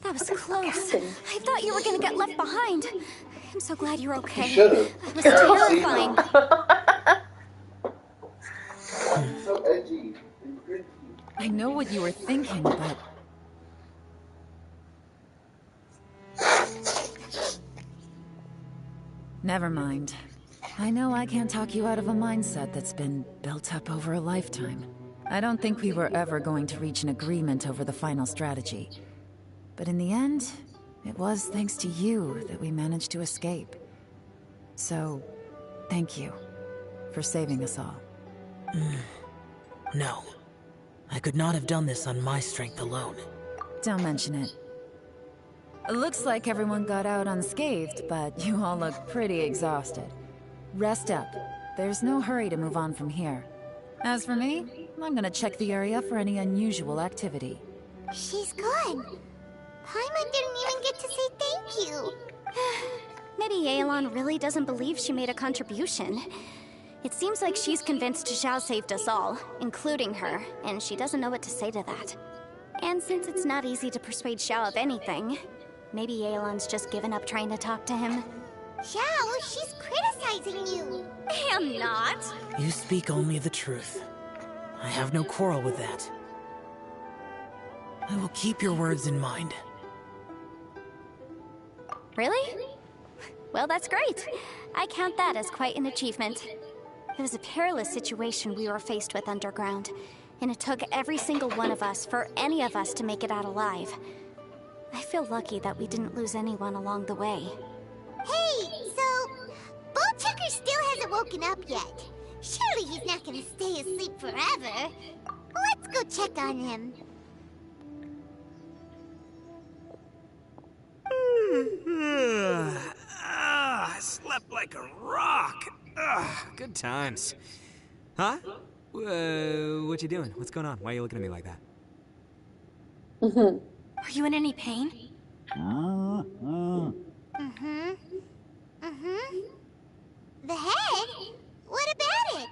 That was close. I thought you were gonna get left behind. I'm so glad you're okay. Should've. That was terrifying. So edgy. I know what you were thinking, but... Never mind. I know I can't talk you out of a mindset that's been built up over a lifetime. I don't think we were ever going to reach an agreement over the final strategy. But in the end, it was thanks to you that we managed to escape. So, thank you for saving us all. No. I could not have done this on my strength alone. Don't mention it. It looks like everyone got out unscathed, but you all look pretty exhausted. Rest up. There's no hurry to move on from here. As for me, I'm gonna check the area for any unusual activity. She's gone. Paimon didn't even get to say thank you. Maybe Yelan really doesn't believe she made a contribution. It seems like she's convinced Zhao saved us all, including her, and she doesn't know what to say to that. And since it's not easy to persuade Zhao of anything, maybe Yelan's just given up trying to talk to him. Zhao, she's criticizing you. I am not. You speak only the truth. I have no quarrel with that. I will keep your words in mind. Really? Well, that's great. I count that as quite an achievement. It was a perilous situation we were faced with underground, and it took every single one of us for any of us to make it out alive. I feel lucky that we didn't lose anyone along the way. Hey, so Bullchucker still hasn't woken up yet. Surely he's not gonna stay asleep forever. Let's go check on him. I slept like a rock. Good times. Huh? What you doing? What's going on? Why are you looking at me like that? Are you in any pain? The head? What about it?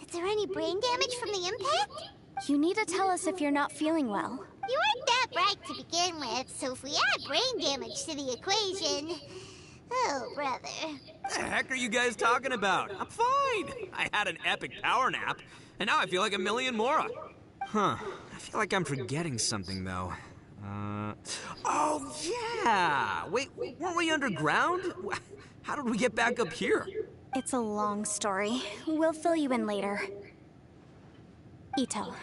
Is there any brain damage from the impact? You need to tell us if you're not feeling well. You weren't that bright to begin with, so if we add brain damage to the equation... Oh, brother. What the heck are you guys talking about? I'm fine. I had an epic power nap, and now I feel like a million more. Huh. I feel like I'm forgetting something, though. Oh, yeah! Wait, weren't we underground? How did we get back up here? It's a long story. We'll fill you in later. Ito,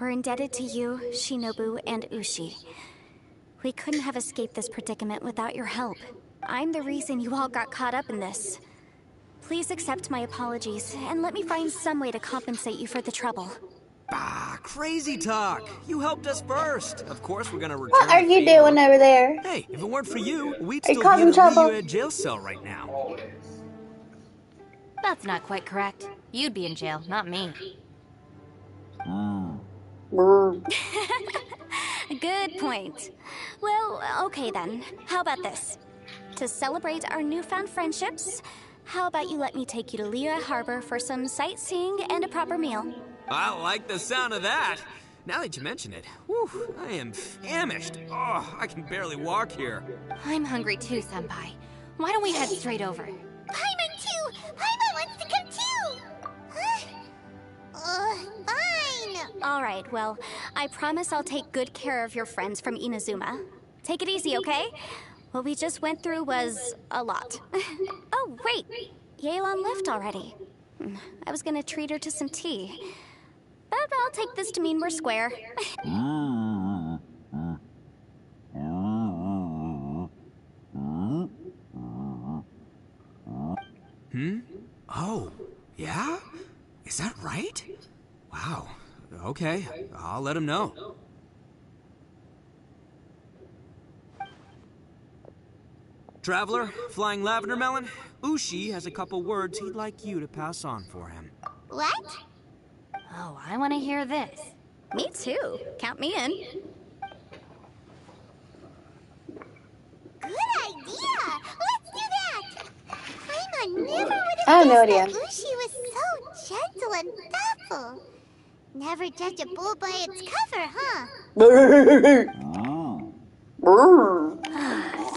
we're indebted to you, Shinobu, and Ushi. We couldn't have escaped this predicament without your help. I'm the reason you all got caught up in this. Please accept my apologies, and let me find some way to compensate you for the trouble. Ah, crazy talk. You helped us first. Of course we're gonna return. What are the you favor. doing over there? Hey, if it weren't for you, we'd Are you still be in a causing trouble? Liyue jail cell right now. That's not quite correct. You'd be in jail, not me. Good point. Well, okay then. How about this? To celebrate our newfound friendships, how about you let me take you to Liyue Harbor for some sightseeing and a proper meal? I like the sound of that. Now that you mention it, whew, I am famished. Oh, I can barely walk here. I'm hungry too, Senpai. Why don't we head straight over? Paimon too! Paimon wants to come too! Fine! Alright, well, I promise I'll take good care of your friends from Inazuma. Take it easy, okay? What we just went through was a lot. Oh, wait! Yelan left already. I was gonna treat her to some tea. But I'll take this to mean we're square. Oh, yeah? Is that right? Wow. Okay, I'll let him know. Traveler, Flying Lavender Melon, Ushi has a couple words he'd like you to pass on for him. What? Oh, I want to hear this. Me too. Count me in. Good idea! Let's do that! Paimon never would I have have no guessed idea. that Ushi was so gentle and thoughtful. Never judge a bull by its cover, huh?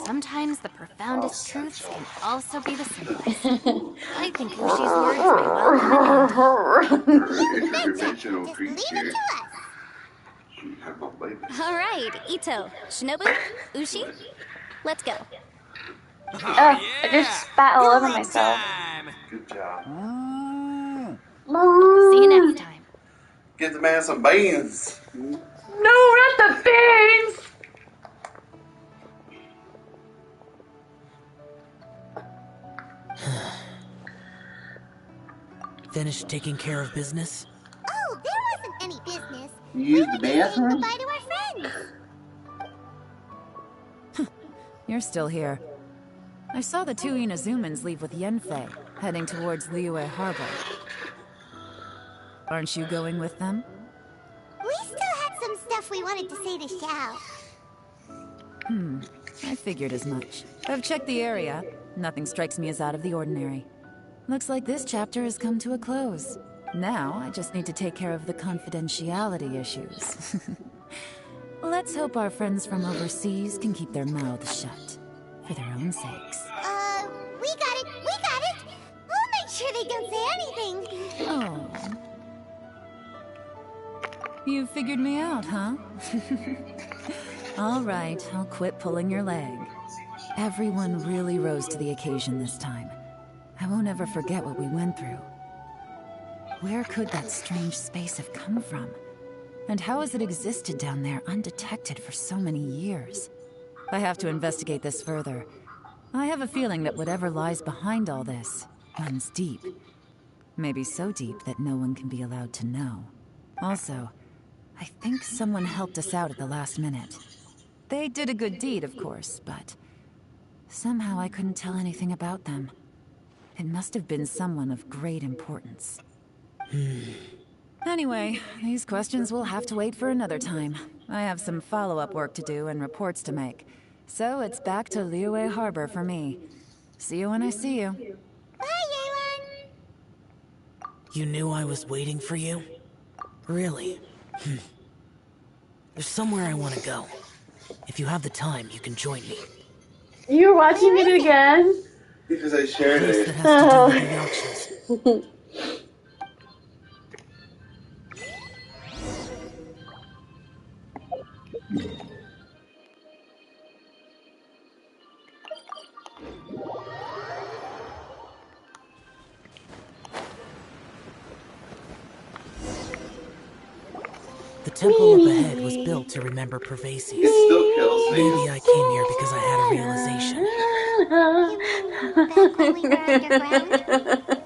Sometimes the profoundest truths can also be the simplest. I think Ushi's words may well come in handy. Interdimensional Just leave it creature. to us. You have not played this. Alright, Ito, Shinobu, Ushi, let's go. Oh, I just spat all over myself. Time. Good job. See you next time. Get the man some beans. No, not the beans! Finished taking care of business? Oh, there wasn't any business. You We use were the just saying bathroom? goodbye to our friends. You're still here. I saw the two Inazumans leave with Yenfei, heading towards Liyue Harbor. Aren't you going with them? We still had some stuff we wanted to say to Xiao. I figured as much. I've checked the area. Nothing strikes me as out of the ordinary. Looks like this chapter has come to a close. Now, I just need to take care of the confidentiality issues. Let's hope our friends from overseas can keep their mouths shut. For their own sakes. We got it! We got it! We'll make sure they don't say anything. Oh. You figured me out, huh? All right, I'll quit pulling your leg. Everyone really rose to the occasion this time. I won't ever forget what we went through. Where could that strange space have come from? And how has it existed down there undetected for so many years? I have to investigate this further. I have a feeling that whatever lies behind all this runs deep. Maybe so deep that no one can be allowed to know. Also, I think someone helped us out at the last minute. They did a good deed, of course, but somehow I couldn't tell anything about them. It must have been someone of great importance. Anyway, these questions will have to wait for another time. I have some follow-up work to do and reports to make. So it's back to Liyue Harbor for me. See you when I see you. Bye, Yelan! You knew I was waiting for you? Really? There's somewhere I want to go. If you have the time, you can join me. You're watching it again? Because I shared Place it. that has to do with the Yakshas. The temple up ahead was built to remember Pervases. It still kills me. Maybe I came here because I had a realization. You mean back when we were underground?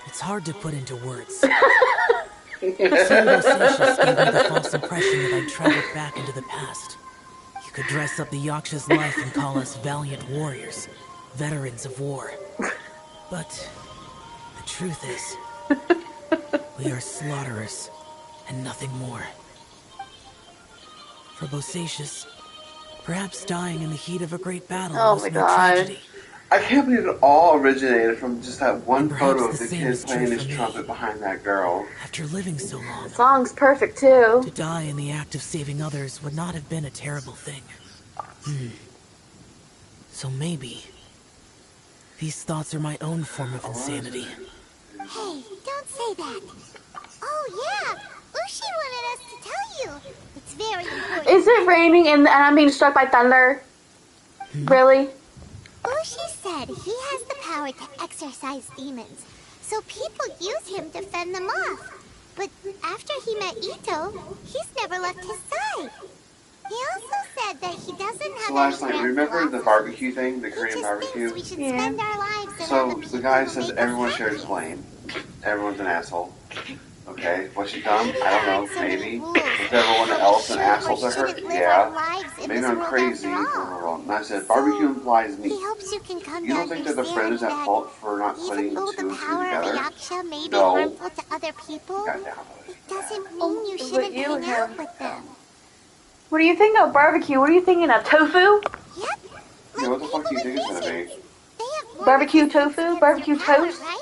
It's hard to put into words. Seeing Bosacius gave me the false impression that I'd traveled back into the past. You could dress up the Yaksha's life and call us valiant warriors, veterans of war. But the truth is, we are slaughterers and nothing more. For Bosacius, perhaps dying in the heat of a great battle was no tragedy. I can't believe it all originated from just that one And photo perhaps of the the same kid is true playing his for me. trumpet behind that girl. After living so long, The song's perfect too. to die in the act of saving others would not have been a terrible thing. So maybe these thoughts are my own form of insanity. Hey, don't say that. Oh, yeah. Ushi wanted us to tell you. It's very important. Is it raining and I'm being struck by thunder? Really? Ushi said he has the power to exorcise demons, so people use him to fend them off. But after he met Ito, he's never left his side. He also said that he doesn't have So last any night, grand remember the philosophy. barbecue thing, the He Korean just barbecue? thinks we should spend our lives and So other the people guy who says make everyone us shares happy. blame. Everyone's an asshole. Okay, was she dumb? Maybe I don't know, there aren't so many maybe. rules, Was everyone but we else an should or asshole to her? shouldn't live our Yeah. lives in Maybe this I'm world crazy. after all. And I said, So, barbecue implies meat. He hopes you can come You to don't think that the friend is understand at that fault for not putting even though two the and two power of a together? yaksha may be No. harmful to other people, Goddamn. it doesn't mean you but shouldn't you hang have- out with them. What do you think of barbecue? What are you thinking of? Tofu? Yep. Yeah, what the fuck do you think it's gonna be? They have more Barbecue resistance tofu? against Barbecue your power, toast? right?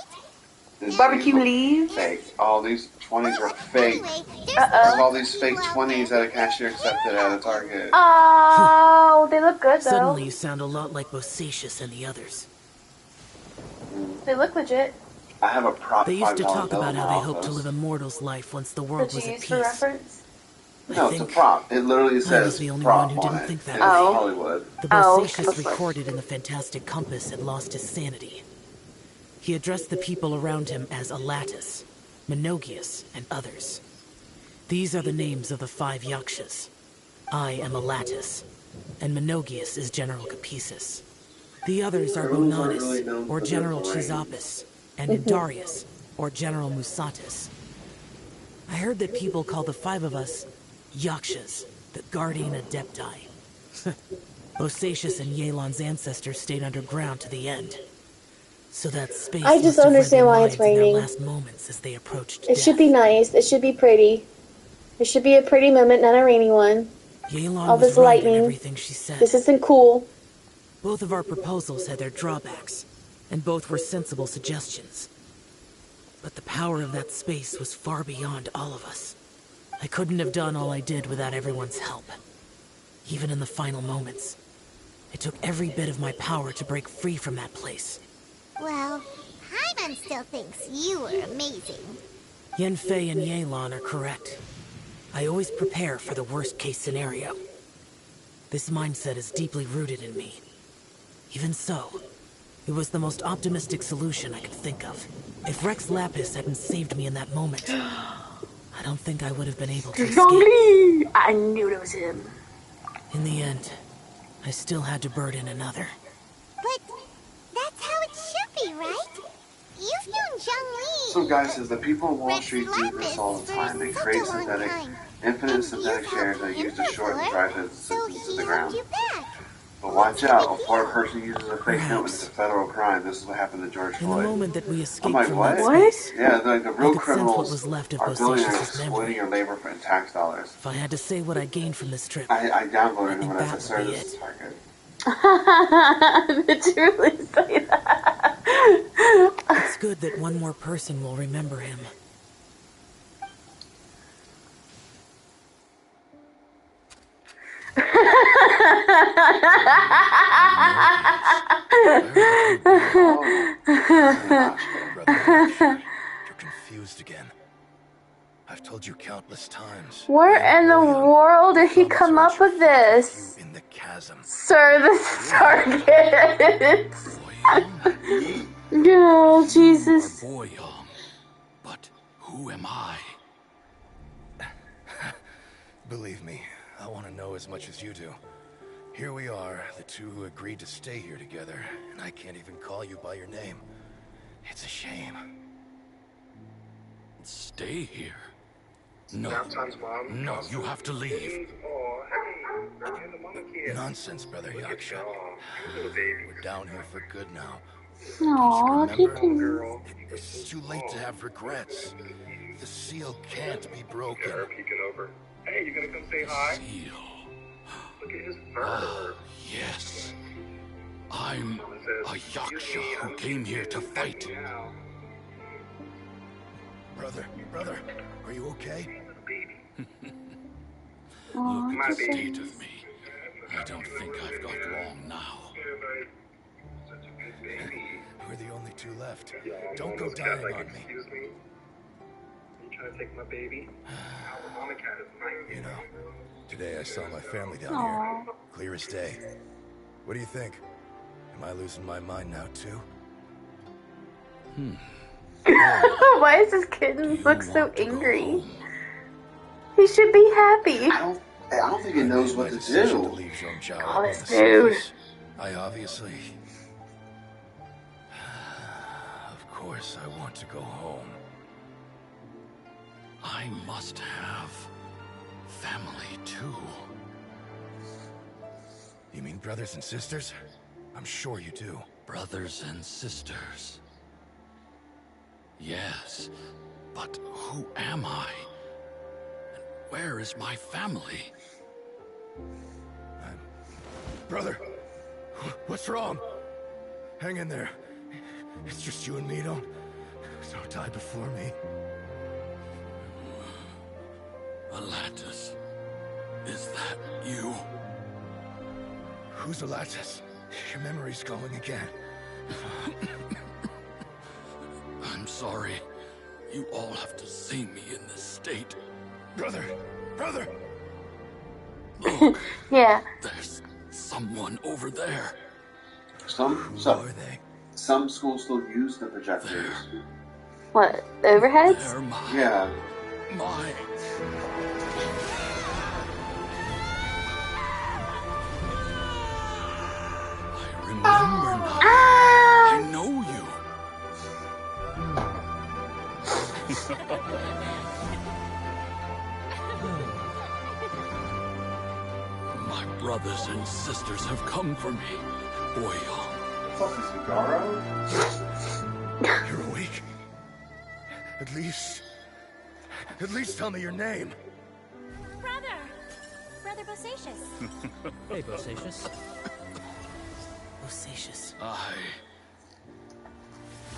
These Barbecue are leaves? Fake. All these 20s are fake. Anyway, there's Uh-oh. There's all lots these of fake people out 20s there that a cashier who accepted care at a about you. Target. Oh, they look good though. Suddenly you sound a lot like Bosacius and the others. They look legit. I have a prop They used to $5 talk bill about in how my they hoped to office. live a mortal's life once the world That was you at use for peace. reference. No, it's a think prop. It literally was says the only prop one who on didn't it. think that And way. it's Oh. Hollywood. The Oh, Bosacius that's right. recorded in the fantastic compass had lost his sanity. He addressed the people around him as Alatus, Menogius, and others. These are the names of the 5 Yakshas. I am Alatus, and Menogius is General Capisis. The others are Everyone's not really Bonanis, known or for their General brain. Chisapis, and Indarius, or General Musatis. I heard that people call the 5 of us Yakshas, the Guardian Adepti. Bosacius and Yelan's ancestors stayed underground to the end. So that space I just must have read understand their why it's minds in their raining. last moments as they approached It death. should be nice. It should be pretty. It should be a pretty moment, not a rainy one. Yelan All was this right in lightning. everything she said. This isn't cool. Both of our proposals had their drawbacks, and both were sensible suggestions. But the power of that space was far beyond all of us. I couldn't have done all I did without everyone's help. Even in the final moments, it took every bit of my power to break free from that place. Well, Hyman still thinks you were amazing. Yenfei and Yelan are correct. I always prepare for the worst-case scenario. This mindset is deeply rooted in me. Even so, It was the most optimistic solution I could think of. If Rex Lapis hadn't saved me in that moment, I don't think I would have been able to escape. Zhongli! I knew it was him. In the end, I still had to burden another. But that's how it should be, right? You've known Zhongli. So guys, says the people on Wall Rex Street do this all the time. They Lapis for create such a long synthetic, time. infinite And synthetic you've shares helped that are used him to shorten the before, drive to so to he the helped ground. you back. But watch What's the out, big if one deal? person uses a fake note, it's a federal crime. This is what happened to George In the Floyd. moment that we I'm escaped like, from what? that space, Yeah, like the I real could sense what criminals was left of are billionaires Bosacious's exploiting memory. your labor and tax dollars. If I had to say what I gained from this trip, I downvoted him think when I that said, would sir, be this is it. Target. Did you really say that? it's good that one more person will remember him. Brother, you're confused again. I've told you countless times. Where in the world did he come up with this? In the chasm. Sir, this is Target. Oh, Jesus. Boy young, but who am I? Believe me, I want to know as much as you do. Here we are, the two who agreed to stay here together, and I can't even call you by your name. It's a shame. Stay here. No. No, you have to leave. Nonsense, Brother Yaksha. We're down here for good now. Aww, Remember, it's too late to have regrets. The seal can't be broken. Hey, you gonna come say hi? Seal. Look at his fur. Yes. I'm a Yaksha who came here to fight. Brother, are you okay? Oh, Look at the state of me. I don't think I've got long now. We're the only two left. Don't go dying on me. Excuse me? Are you trying to take my baby? Mama cat is mine. You know, today I saw my family down here. Clear as day. What do you think? Am I losing my mind now too? Why does this kitten look so angry? He should be happy. I don't think it knows what to do. Oh, this dude. I obviously... Of course I want to go home. I must have family too. You mean brothers and sisters? I'm sure you do. Brothers and sisters. Yes, but who am I? And where is my family? Brother, what's wrong? Hang in there. It's just you and me. Don't die before me. Alatus, is that you? Who's Alatus? Your memory's going again. I'm sorry. You all have to see me in this state. Brother! Look. Yeah. There's someone over there. Some schools still use the projectors. What? The overheads? They're mine. Yeah. Mine. I remember now. I know you. My brothers and sisters have come for me, Boy Young. Fuck is Garo? You're awake. At least tell me your name. Brother Bosacious. Hey, Bosacious. Bosacious.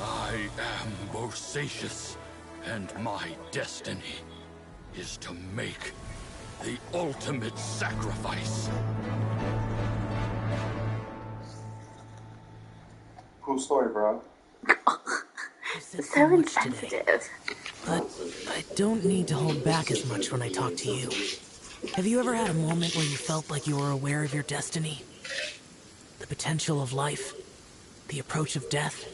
I am Bosacious, and my destiny is to make the ultimate sacrifice. Cool story, bro. So insensitive. But I don't need to hold back as much when I talk to you. Have you ever had a moment where you felt like you were aware of your destiny? The potential of life? The approach of death.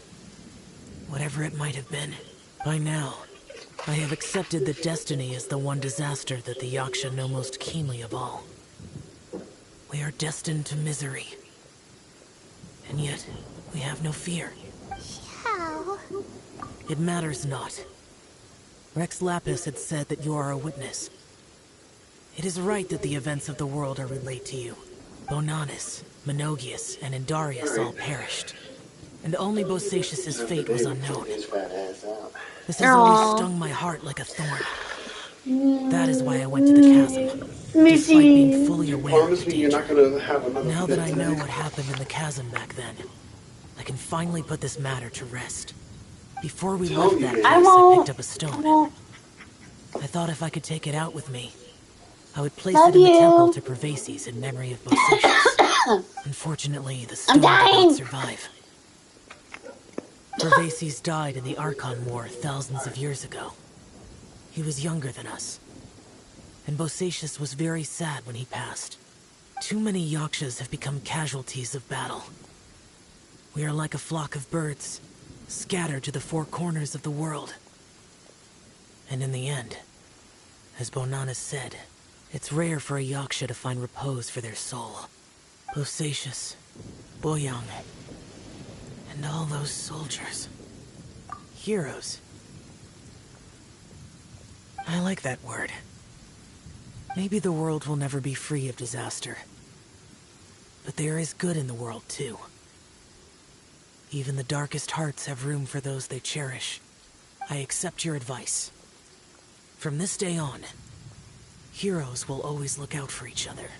Whatever it might have been. By now, I have accepted that destiny is the one disaster that the Yaksha know most keenly of all. We are destined to misery. And yet, we have no fear. How? It matters not. Rex Lapis had said that you are a witness. It is right that the events of the world are relayed to you. Bonanis, Menogias, and Indarius all perished. And only Bosacius's fate was unknown. This has always stung my heart like a thorn. That is why I went to the chasm, despite being fully aware of the danger. Now that I know what happened in the chasm back then, I can finally put this matter to rest. Before we left that place, I picked up a stone. I thought if I could take it out with me, I would place it in the temple to Pervases in memory of Bosacius. Unfortunately, the stone did not survive. Pervases died in the Archon War thousands of years ago. He was younger than us. And Bosacius was very sad when he passed. Too many Yakshas have become casualties of battle. We are like a flock of birds, scattered to the four corners of the world. And in the end, as Bonanis said, it's rare for a Yaksha to find repose for their soul. Bosacius, Boyang, and all those soldiers. Heroes. I like that word. Maybe the world will never be free of disaster. But there is good in the world, too. Even the darkest hearts have room for those they cherish. I accept your advice. From this day on, heroes will always look out for each other.